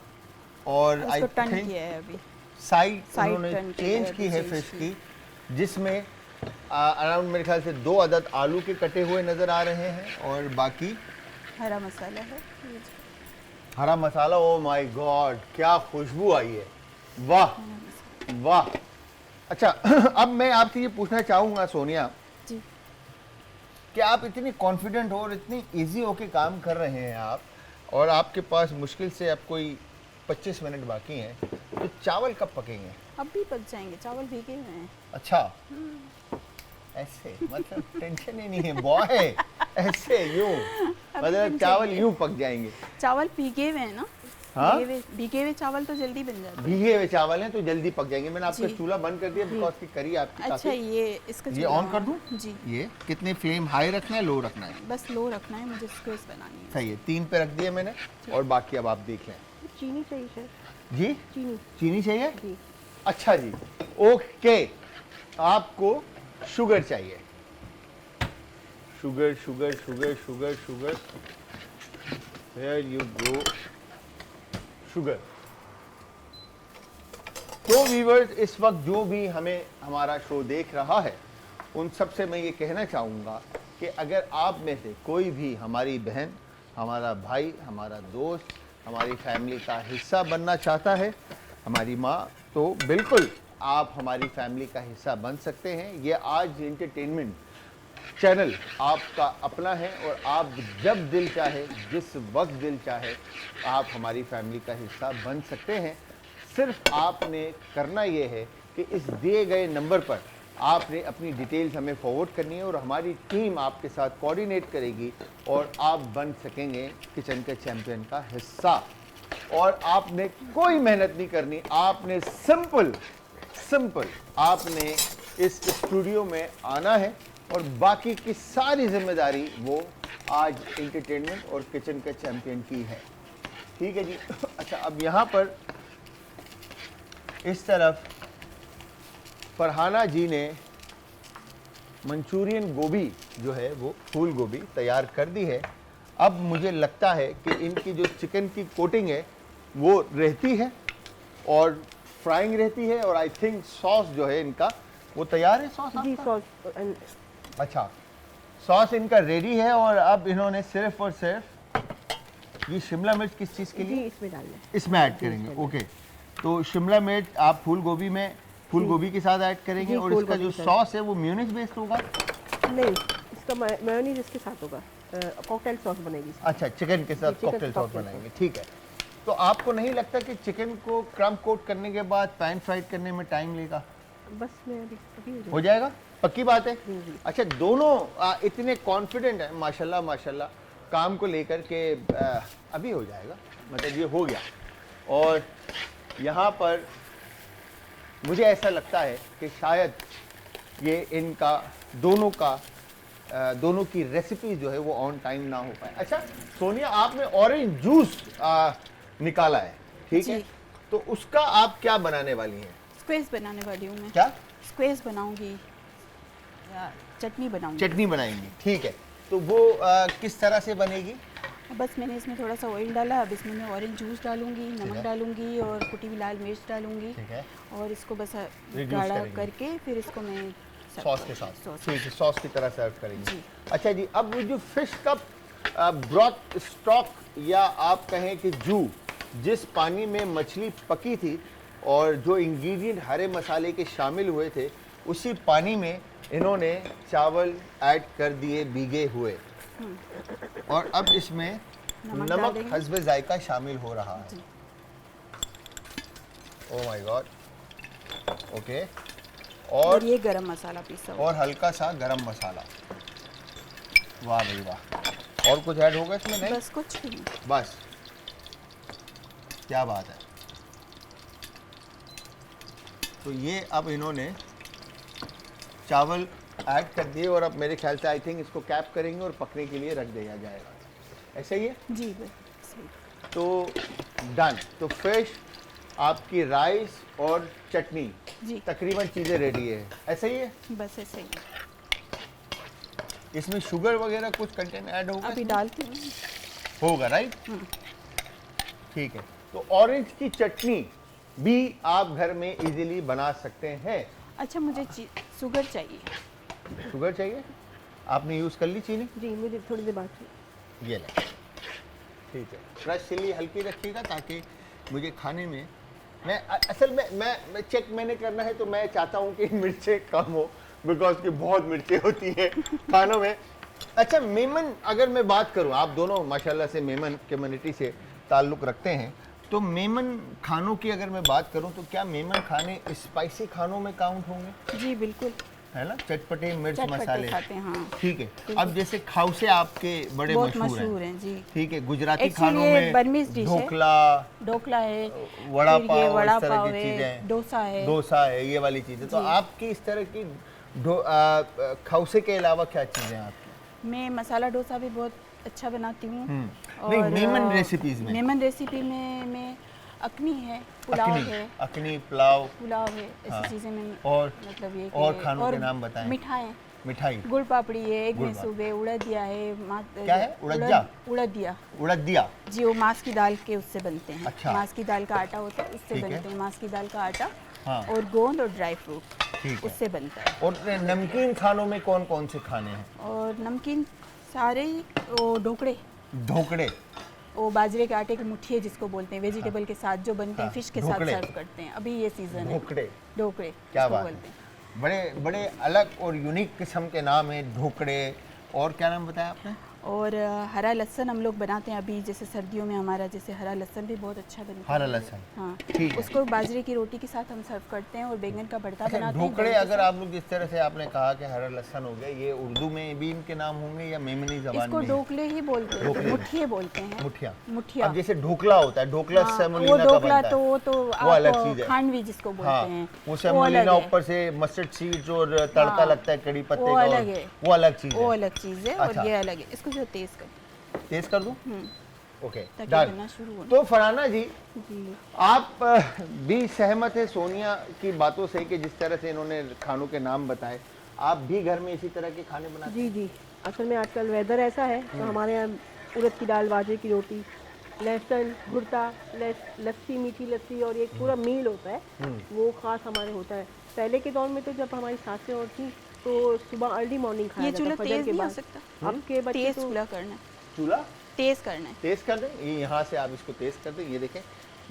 और आई उसको टर्न थिंक किया है अभी। साइड Side उन्होंने turn की चेंज है, की है change फिश की। की, जिसमें अराउंड मेरे ख्याल से 2 अदद आलू के कटे हुए नज़र आ रहे हैं, और बाकी हरा मसाला है। हरा मसाला। ओ माय गॉड, क्या खुशबू आई है, वाह वाह। अच्छा अब मैं आपसे ये पूछना चाहूँगा सोनिया, जी। कि आप इतनी कॉन्फिडेंट हो और इतनी इजी होके काम कर रहे हैं आप, और आपके पास मुश्किल से अब कोई 25 मिनट बाकी हैं, तो चावल कब पकेंगे? अब भी पक जाएंगे, चावल भीगे हुए हैं। अच्छा, ऐसे मतलब टेंशन ही नहीं है बॉय, ऐसे यूं मतलब tension चावल नहीं है। यूं पक जाएंगे। चावल भीगे हुए हैं ना। हाँ? भीगे हुए चावल तो जल्दी बन जाते हैं। भीगे हुए चावल हैं तो जल्दी पक जाएंगे। मैंने आपका जी। चूल्हा बंद कर दिया बिकॉज की करी आपकी अच्छा, काफी। ये इसका ये चूल्हा- ऑन कर दूं? जी। ये कितने फ्लेम हाई रखना है, लो रखना है? बस लो रखना है, मुझे स्क्वेज बनानी है। सही है, 3 पे रख दिए मैंने, और बाकी अब आप देख लें। चीनी चाहिए सर। जी, चीनी। चीनी चाहिए? जी। अच्छा जी, ओके। आपको शुगर चाहिए, sugar sugar sugar sugar sugar, here you go, sugar. तो व्यूअर्स, इस वक्त जो भी हमें हमारा शो देख रहा है, उन सब से मैं ये कहना चाहूँगा कि अगर आप में से कोई भी हमारी बहन, हमारा भाई, हमारा दोस्त, हमारी फैमिली का हिस्सा बनना चाहता है, हमारी माँ, तो बिल्कुल आप हमारी फैमिली का हिस्सा बन सकते हैं। ये आज एंटरटेनमेंट चैनल आपका अपना है, और आप जब दिल चाहे, जिस वक्त दिल चाहे, आप हमारी फैमिली का हिस्सा बन सकते हैं। सिर्फ आपने करना ये है कि इस दिए गए नंबर पर आपने अपनी डिटेल्स हमें फॉरवर्ड करनी है, और हमारी टीम आपके साथ कोऑर्डिनेट करेगी, और आप बन सकेंगे किचन के चैंपियन का हिस्सा। और आपने कोई मेहनत नहीं करनी, आपने सिंपल आपने इस स्टूडियो में आना है, और बाकी की सारी जिम्मेदारी वो आज एंटरटेनमेंट और किचन के चैंपियन की है। ठीक है जी। अच्छा, अब यहाँ पर इस तरफ फरहाना जी ने मंचूरियन गोभी जो है वो फूल गोभी तैयार कर दी है। अब मुझे लगता है कि इनकी जो चिकन की कोटिंग है वो रहती है और फ्राइंग रहती है, और आई थिंक सॉस जो है इनका वो तैयार है। सॉस जी आपका? सॉस। अच्छा, सॉस इनका रेडी है, और अब इन्होंने सिर्फ और सिर्फ ये शिमला मिर्च किस चीज़ के जी लिए इसमें डालना है। इसमें ऐड करेंगे। ओके, तो शिमला मिर्च आप फूल गोभी में फूल गोभी के साथ ऐड करेंगे, जी, और फूल इसका गोभी जो के साथ। सॉस है वो म्यूनिस बेस्ड होगा। नहीं, इसका मेयोनीज इसके साथ होगा। कॉकटेल सॉस बनेगी इसकी। अच्छा, चिकन के साथ जी, चिकन कॉकटेल सॉस कॉकटेल बनाएंगे, ठीक है। तो आपको नहीं लगता कि चिकन को क्रम कोट करने के बाद पैन फ्राइड करने में टाइम लेगा? बस मैं अभी हो जाएगा, पक्की बात है। जी, जी। अच्छा, दोनों इतने कॉन्फिडेंट हैं माशाल्लाह माशाल्लाह काम को लेकर के, अभी हो जाएगा, मतलब ये हो गया। और यहाँ पर मुझे ऐसा लगता है कि शायद ये इनका दोनों की रेसिपी जो है वो ऑन टाइम ना हो पाए। अच्छा सोनिया, आपने ऑरेंज जूस निकाला है, ठीक है, जी। तो उसका आप क्या बनाने वाली हैं? स्क्वेज बनाने वाली हूँ मैं। क्या? स्क्वेज बनाऊंगी या चटनी बनाऊंगी। चटनी बनाएंगी, ठीक है। तो वो किस तरह से बनेगी? बस मैंने इसमें थोड़ा सा ऑयल डाला, अब इसमें मैं ऑरेंज जूस डालूंगी, नमक डालूंगी और कुटी हुई लाल मिर्च डालूंगी, ठीक है। और इसको बस Reduce गाढ़ा करेंगे। करके फिर इसको मैं सर्व सॉस के करूंगी। साथ, सॉस ठीक है, सॉस की तरह सर्व करेंगे। जी। अच्छा जी, अब वो जो फिश का ब्रॉथ स्टॉक या आप कहें कि जू, जिस पानी में मछली पकी थी और जो इंग्रेडिएंट हरे मसाले के शामिल हुए थे, उसी पानी में इन्होंने चावल ऐड कर दिए भीगे हुए, और अब इसमें नमक डाल नमक देंगे। हस्बे जायका शामिल हो रहा है। जी। Oh my God, okay. और और ये गरम मसाला पीसा हुआ। और हल्का सा गरम मसाला। वाह भाई वाह। और कुछ ऐड होगा इसमें? नहीं, बस कुछ भी नहीं। बस। क्या बात है। तो ये अब इन्होंने चावल ऐड कर दिए और अब मेरे ख्याल से आई थिंक इसको कैप करेंगे और पकने के लिए रख दिया जाएगा। ऐसा ही है? जी बस सही। तो डन। तो फिश, आपकी राइस और चटनी, जी तकरीबन चीज़ें रेडी है। ऐसा ही है? बस ऐसे ही। इसमें शुगर वगैरह कुछ कंटेंट ऐड होगा? अभी इसमें? डालती हूँ। होगा, राइट? ठीक है। तो ऑरेंज की चटनी भी आप घर में इजीली बना सकते हैं। अच्छा मुझे शुगर चाहिए। शुगर चाहिए? आपने यूज़ कर ली चीनी? जी, मुझे थोड़ी देर बाद ये ले, ठीक है। फ्रेश चिल्ली हल्की रखिएगा ताकि मुझे खाने में, मैं असल में मैं चेक मैंने करना है, तो मैं चाहता हूँ कि मिर्चें कम हो, बिकॉज की बहुत मिर्चें होती हैं खानों में। अच्छा, मेमन अगर मैं बात करूँ, आप दोनों माशाल्लाह से मेमन कम्युनिटी से ताल्लुक़ रखते हैं, तो मेमन खानों की अगर मैं बात करूँ तो क्या मेमन खाने स्पाइसी खानों में काउंट होंगे? जी बिल्कुल। है ना, चटपटे मिर्च चटपटे मसाले खाते हैं, हाँ। ठीक है। अब जैसे खाउसे आपके बड़े बहुत मशहूर मशहूर हैं, हैं जी। ठीक है। गुजराती Actually खानों ये में बर्मीज़ डिश है। ढोकला है, वड़ा फिर ये पाव, वड़ा इस तरह पाव की है, चीजें, डोसा है। ये वाली चीजें। तो जी। आपकी इस तरह की खाउसे के अलावा क्या चीजें हैं आपकी? मैं मसाला डोसा भी बहुत अच्छा बनाती हूँ। नहीं, मेमन रेसिपीज में। मेमन रेसिपी में मैं अखनी है, पुलाव है, अखनी पुलाव, पुलाव है, हाँ। ऐसी चीज़ें मैं और मतलब ये और खानों के नाम बताएं। मिठाई, मिठाई, गुड़ पापड़ी है, एक गुड़ में सुबह उड़दिया है, क्या है? उड़दिया? उड़दिया उड़दिया। जी, वो मांस की दाल के उससे बनते हैं। अच्छा। मांस की दाल का आटा होता है, उससे ठीक है। बनते हैं। मांस की दाल का आटा हाँ। और गोंद और ड्राई फ्रूट, ठीक है। उससे बनता है। और नमकीन खानों में कौन कौन से खाने हैं? और नमकीन सारे ही, वो ढोकड़े, ढोकड़े, वो बाजरे के आटे की मुठिए जिसको बोलते हैं, वेजिटेबल के साथ जो बनते हैं, हाँ, फिश के साथ ढोकड़े। सर्व करते हैं। अभी ये सीजन है ढोकड़े। ढोकड़े, क्या इसको बात बोलते है। हैं। बड़े बड़े अलग और यूनिक किस्म के नाम हैं, ढोकड़े। और क्या नाम बताया आपने? और हरा लहसुन हम लोग बनाते हैं अभी, जैसे सर्दियों में हमारा जैसे हरा लहसुन भी बहुत अच्छा बनता है। हरा लहसुन, हाँ, ठीक है। उसको बाजरे की रोटी के साथ हम सर्व करते हैं और बैंगन का भरता अच्छा, बनाते हैं। ढोकड़े दही के अगर साथ। आप लोग जिस तरह से आपने कहा कि हरा लहसुन हो गया, ये उर्दू में भी इनके नाम होंगे या मेमनी जबान इसको में? ढोकले ही बोलते हैं, ढोकले। मुठिए बोलते हैं। मुठिया। मुठिया। अब जैसे ढोकला होता है, ढोकला हाँ, सेमोलिना वो का ढोकला बनता तो है, वो अलग आप चीज़ है। खांडवी जिसको बोलते हाँ, हैं, वो सेमोलिना अलग है। ऊपर से मस्टर्ड सीड्स और तड़का हाँ, लगता है कड़ी पत्ते वो का, अलग और है। वो अलग चीज़ वो है। अलग चीज़ है अच्छा। और ये अलग है। इसको जो तेज कर तेज कर दूं? ओके, ताकि डन। बनना शुरू हो। तो फरहाना जी, जी। आप भी सहमत है सोनिया की बातों से कि जिस तरह से इन्होंने खानों के नाम बताए, आप भी घर में इसी तरह के खाने बनाते हैं? जी जी, असल में आजकल वेदर ऐसा है तो हमारे यहाँ उड़द की दाल, बाजरे की रोटी, लहसुन, भुर्ता, लस्सी, मीठी लस्सी और एक पूरा मील होता है, वो खास हमारे होता है। पहले के दौर में तो जब हमारी सासें और थी तो सुबह अर्ली मॉर्निंग खाया ये जाता चूल्हा फजर तेज के नहीं हो बाद। सकता? आपके बच्चे तेज तो चूल्हा करना है, चूल्हा तेज करना है। तेज कर दें, ये यहाँ से आप इसको तेज कर दें। ये देखें,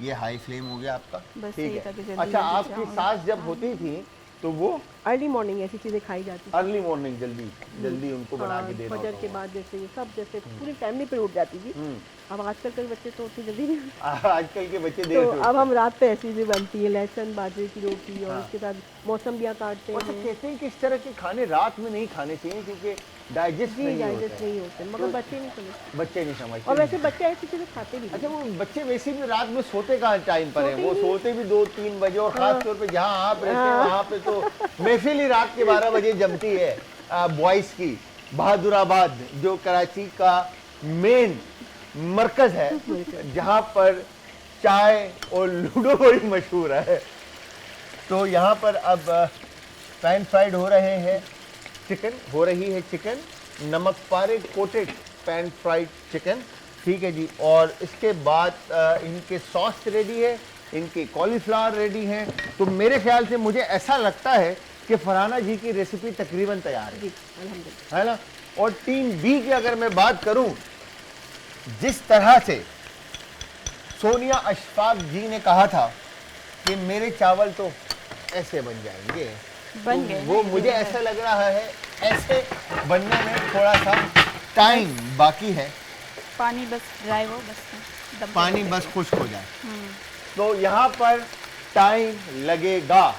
ये हाई फ्लेम हो गया आपका, बस ठीक ये है। ताकि जल्दी अच्छा, जल्दी आपकी जाओ। सास जब होती थी तो वो अर्ली मॉर्निंग ऐसी चीज़ें खाई जाती थी। अर्ली मॉर्निंग जल्दी जल्दी उनको बना हाँ, के देना फजर होता के होगा। बाद जैसे ये सब जैसे पूरी फैमिली पे उठ जाती थी। अब आजकल के बच्चे तो उतनी जल्दी नहीं। आजकल के बच्चे देर तो से अब हम रात पे ऐसी चीज़ें बनती है, लहसुन, बाजरे की रोटी और हाँ। उसके साथ मौसमियाँ काटते और तो हैं। कहते हैं कि इस तरह के खाने रात में नहीं खाने चाहिए क्योंकि डाइजेस्ट जी, नहीं डाइजेस्ट होता नहीं होते, मगर तो बच्चे नहीं समझते। बच्चे नहीं समझते। और वैसे बच्चे ऐसी चीज़ें खाते भी नहीं। अच्छा, वो बच्चे वैसे भी रात में सोते कहाँ टाइम पर है, सोते वो ही सोते भी 2-3 बजे, और खास तौर पे जहाँ आप रहते हैं वहाँ पे तो महफिल ही रात के 12 बजे जमती है बॉयज़ की। बहादुराबाद जो कराची का मेन मरकज है, जहाँ पर चाय और लूडो बड़ी मशहूर है, तो यहाँ पर अब पैन फ्राइड हो रहे हैं चिकन, हो रही है चिकन, नमक पारे कोटेड पैन फ्राइड चिकन, ठीक है जी। और इसके बाद इनके सॉस रेडी है, इनके कॉलीफ्लावर रेडी हैं। तो मेरे ख्याल से मुझे ऐसा लगता है कि फरहाना जी की रेसिपी तकरीबन तैयार है, जी अल्हम्दुलिल्लाह। है ना। और टीम बी की अगर मैं बात करूं, जिस तरह से सोनिया अशफाक जी ने कहा था कि मेरे चावल तो ऐसे बन जाएंगे, बन गए वो मुझे ऐसा लग रहा है ऐसे बनने में थोड़ा सा टाइम बाकी है। पानी बस ड्राई हो, बस दम पे पानी रख बस देंगे। खुश्क हो जाए, तो यहाँ पर टाइम लगेगा।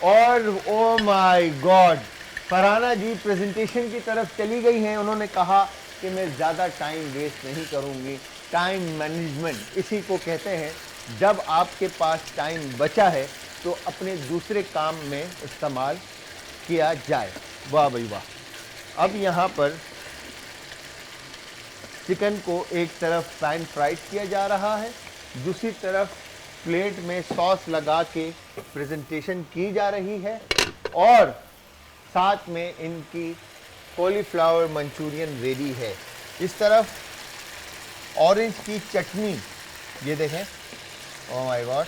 और oh my god, Farhana ji presentation की तरफ चली गई हैं। उन्होंने कहा कि मैं ज़्यादा टाइम वेस्ट नहीं करूँगी। टाइम मैनेजमेंट इसी को कहते हैं, जब आपके पास टाइम बचा है तो अपने दूसरे काम में इस्तेमाल किया जाए। वाह भाई वाह। अब यहाँ पर चिकन को एक तरफ पैन फ्राइड किया जा रहा है, दूसरी तरफ प्लेट में सॉस लगा के प्रेजेंटेशन की जा रही है, और साथ में इनकी कॉलीफ्लावर मंचूरियन रेडी है। इस तरफ ऑरेंज की चटनी, ये देखें, ओह माय गॉड,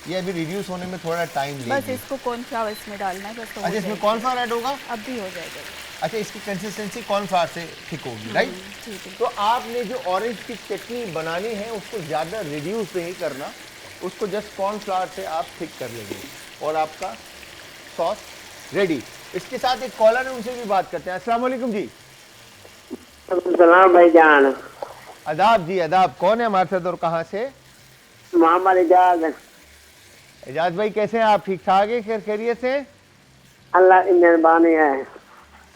ये अभी रिड्यूस होने में थोड़ा टाइम बस लेगी। इसको कॉर्नफ्लावर इसमें डालना है बस, तो हो अच्छा, इसमें जाएगा। कॉर्नफ्लावर ऐड होगा। अब भी हो जाएगा। अच्छा, इसकी कंसिस्टेंसी कॉर्नफ्लावर से ठीक होगी, राइट। ठीक है। तो आपने जो ऑरेंज की चटनी बनानी है उसको ज़्यादा रिड्यूस नहीं करना, उसको जस्ट कॉर्नफ्लावर से आप थिक कर लेंगे और आपका सॉस रेडी। इसके साथ एक कॉलर है, उनसे भी बात करते हैं। अस्सलाम वालेकुम जी। सलाम भाईजान। आदाब जी, आदाब। कौन है हमारे साथ और कहाँ से? मोहम्मद इजाज। एजाज भाई कैसे हैं आप? ठीक ठाक है, खैरियत से? अल्लाह की मेहरबानी है।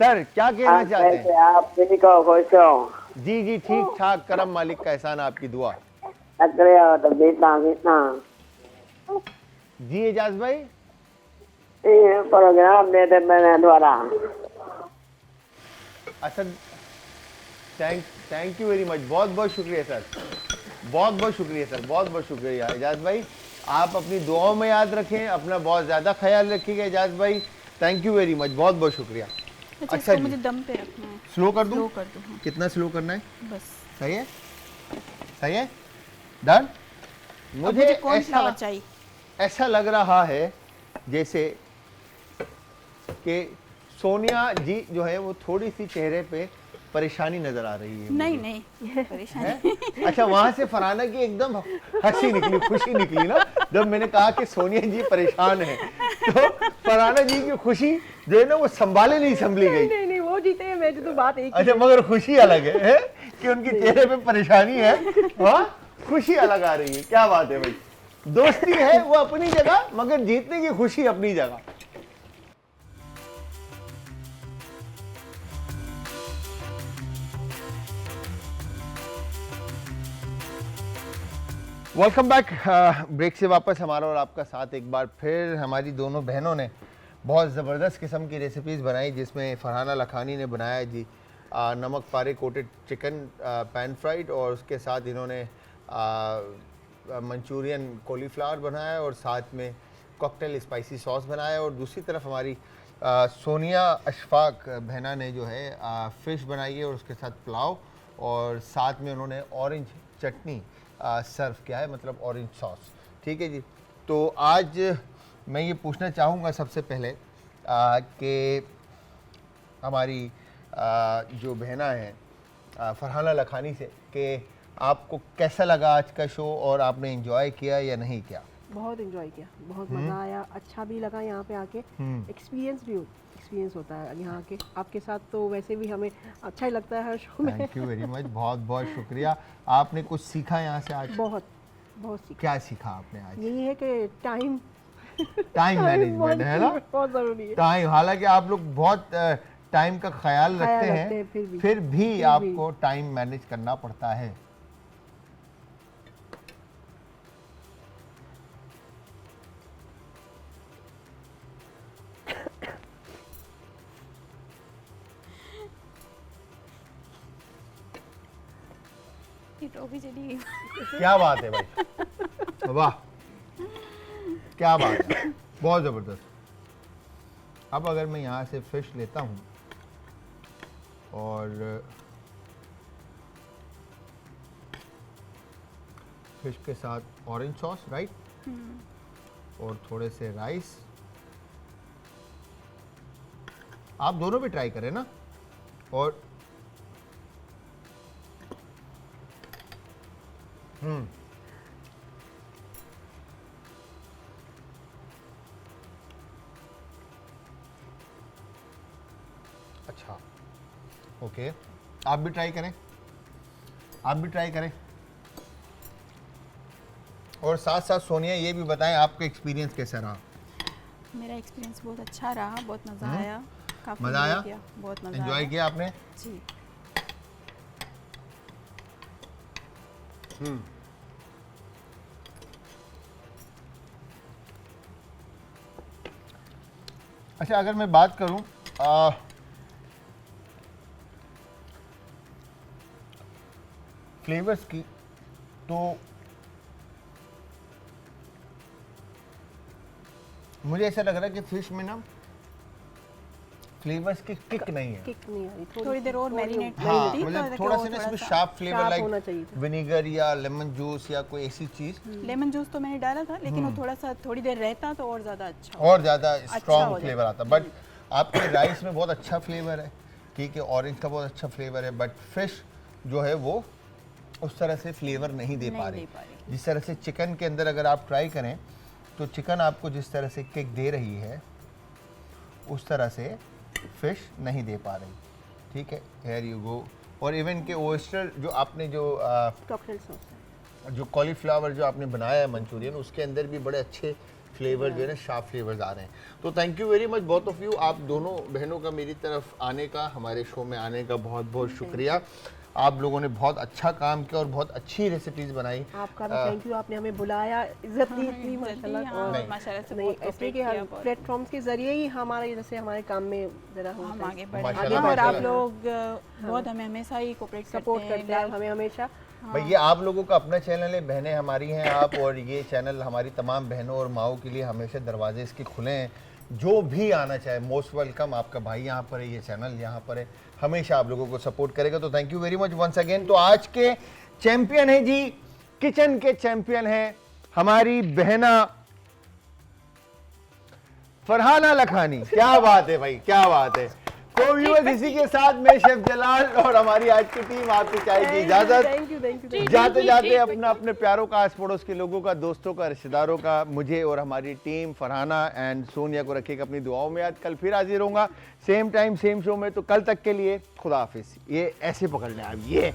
सर क्या कहना आप चाहते कैसे, हैं? आप ठीक हो, खुश हो? जी जी ठीक ठाक, करम मालिक का एहसान, आपकी दुआ। तकड़े हो तो बीता बीता। जी एजाज भाई। ये प्रोग्राम दे दे मैंने द्वारा। Asad, thank you very much, बहुत बहुत शुक्रिया सर, बहुत बहुत शुक्रिया सर, बहुत बहुत शुक्रिया एजाज भाई। आप अपनी दुआओं में याद रखें, अपना बहुत ज़्यादा ख्याल रखिएगा एजाज भाई। थैंक यू वेरी मच, बहुत बहुत शुक्रिया। अच्छा, अच्छा इसको जी। मुझे दम पे रखना है। स्लो कर दूं? स्लो कर दो, हाँ। कितना स्लो करना है? बस सही है, सही है, डन। अब मुझे कॉर्नफ्लावर चाहिए। ऐसा लग रहा है जैसे कि सोनिया जी जो है वो थोड़ी सी चेहरे पे परेशानी नजर आ रही है। नहीं नहीं परेशानी। है? अच्छा, वहां से फरहाना की एकदम हंसी निकली, खुशी निकली ना, जब मैंने कहा कि सोनिया जी परेशान है, तो फरहाना जी की खुशी जो है ना वो संभाले नहीं संभली गई। नहीं नहीं, वो जीते हैं, मेरी तो बात एक ही अच्छा, मगर खुशी अलग है कि उनके चेहरे पे परेशानी है, हाँ, खुशी अलग आ रही है। क्या बात है भाई, दोस्ती है वो अपनी जगह, मगर जीतने की खुशी अपनी जगह। Welcome back. ब्रेक से वापस हमारा और आपका साथ एक बार फिर। हमारी दोनों बहनों ने बहुत ज़बरदस्त किस्म की रेसिपीज़ बनाई, जिसमें फरहाना लखानी ने बनाया जी नमक पारे कोटेड चिकन पैन फ्राइड, और उसके साथ इन्होंने मंचूरियन कॉलीफ्लावर बनाया, और साथ में कॉकटेल स्पाइसी सॉस बनाया। और दूसरी तरफ हमारी सोनिया अशफाक बहना ने जो है फ़िश बनाई है, और उसके साथ पुलाव, और साथ में उन्होंने ऑरेंज चटनी सर्व किया है, मतलब ऑरेंज सॉस। ठीक है जी। तो आज मैं ये पूछना चाहूँगा सबसे पहले कि हमारी जो बहना है फरहाना लखानी से, कि आपको कैसा लगा आज का शो, और आपने एंजॉय किया या नहीं किया? बहुत एंजॉय किया, बहुत मज़ा आया, अच्छा भी लगा यहाँ पे आके। एक्सपीरियंस होता है यहाँ के, आपके साथ तो वैसे भी हमें अच्छा ही लगता है हर शो में। थैंक यू वेरी मच, बहुत बहुत शुक्रिया। आपने कुछ सीखा यहाँ से आज? बहुत बहुत सीखा। क्या सीखा आपने आज? यही है कि टाइम मैनेजमेंट है ना, बहुत ज़रूरी है। टाइम। हालांकि आप लोग बहुत टाइम का ख्याल रखते हैं, फिर भी आपको टाइम मैनेज करना पड़ता है। ये टॉफी चली गई। क्या बात है भाई, वाह, क्या बात है, बहुत ज़बरदस्त। अब अगर मैं यहाँ से फिश लेता हूँ और फिश के साथ ऑरेंज सॉस, राइट, और थोड़े से राइस, आप दोनों भी ट्राई करें ना। और अच्छा, ओके, आप भी ट्राई करें, आप भी ट्राई करें। और साथ साथ सोनिया ये भी बताएं आपका एक्सपीरियंस कैसा रहा। मेरा एक्सपीरियंस बहुत अच्छा रहा, बहुत मज़ा आया, काफ़ी मज़ा आया? किया, बहुत मज़ा एंजॉय आया किया आपने? जी। अच्छा, अगर मैं बात करूं फ्लेवर्स की, तो मुझे ऐसा लग रहा है कि फिश में ना फ्लेवर्स की किक नहीं है। किक नहीं आ रही, थोड़ी देर और मैरिनेट हाँ, होती मतलब तो थोड़ा सा ना इसमें शार्प फ्लेवर sharp होना लाइक चाहिए था। विनेगर या लेमन जूस या कोई ऐसी चीज लेमन जूस तो मैंने डाला था, लेकिन वो थोड़ा सा थोड़ी देर रहता तो और ज़्यादा अच्छा होता। और ज़्यादा हो स्ट्रॉन्ग जाता। फ्लेवर आता। बट आपके राइस में बहुत अच्छा फ्लेवर है, ठीक है, ऑरेंज का बहुत अच्छा फ्लेवर है, बट फिश जो है वो उस तरह से फ्लेवर नहीं दे पा रही। जिस तरह से चिकन के अंदर अगर आप ट्राई करें तो चिकन आपको जिस तरह से किक दे रही है उस तरह से फिश नहीं दे पा रही, ठीक है। Here you go. और इवन के ओयस्टर जो आपने कॉकटेल सॉस जो कॉलीफ्लावर जो आपने बनाया है मंचूरियन, उसके अंदर भी बड़े अच्छे फ्लेवर जो है ना, शार्प फ्लेवर्स आ रहे हैं। तो thank you very much both of you, आप दोनों बहनों का मेरी तरफ आने का, हमारे शो में आने का बहुत बहुत शुक्रिया। आप लोगों ने बहुत अच्छा काम किया और बहुत अच्छी रेसिपीज बनाई। आपका भी थैंक यू, आपने हमें बुलाया, इज्जत दी इतनी माशाल्लाह। हाँ, और माशाल्लाह से नहीं, बहुत इसलिए cooperate कि किया, बहुत। प्लेटफॉर्म्स के जरिए ही हमारे जैसे हमारे काम में जरा हो हम आगे बढ़े माशाल्लाह, और आप माशाल्लाह। लोग बहुत हमें हमेशा ही कोऑपरेट सपोर्ट करते हैं हमें हमेशा। भाई ये आप लोगों का अपना चैनल है, बहनें हमारी हैं आप, और ये चैनल हमारी तमाम बहनों और माओं के लिए हमेशा दरवाजे इसके खुले हैं। जो भी आना चाहे मोस्ट वेलकम। आपका भाई यहाँ पर है, ये चैनल यहाँ पर है, हमेशा आप लोगों को सपोर्ट करेगा। तो thank you very much once again. तो आज के चैंपियन है जी, किचन के चैंपियन है हमारी बहना फरहाना लखानी। क्या बात है भाई, क्या बात है। तो व्यूअर्स, इसी के साथ मैं शेफ जलाल और हमारी आज की टीम आपको चाहेगी इजाजत। थैंक यू जाते जाते अपना अपने प्यारों का, आस पड़ोस के लोगों का, दोस्तों का, रिश्तेदारों का, मुझे और हमारी टीम फरहाना एंड सोनिया को रखिएगा अपनी दुआओं में याद। कल फिर हाजिर होऊंगा सेम टाइम सेम शो में। तो कल तक के लिए खुदा हाफिज। ये ऐसे पकड़ लें आप, ये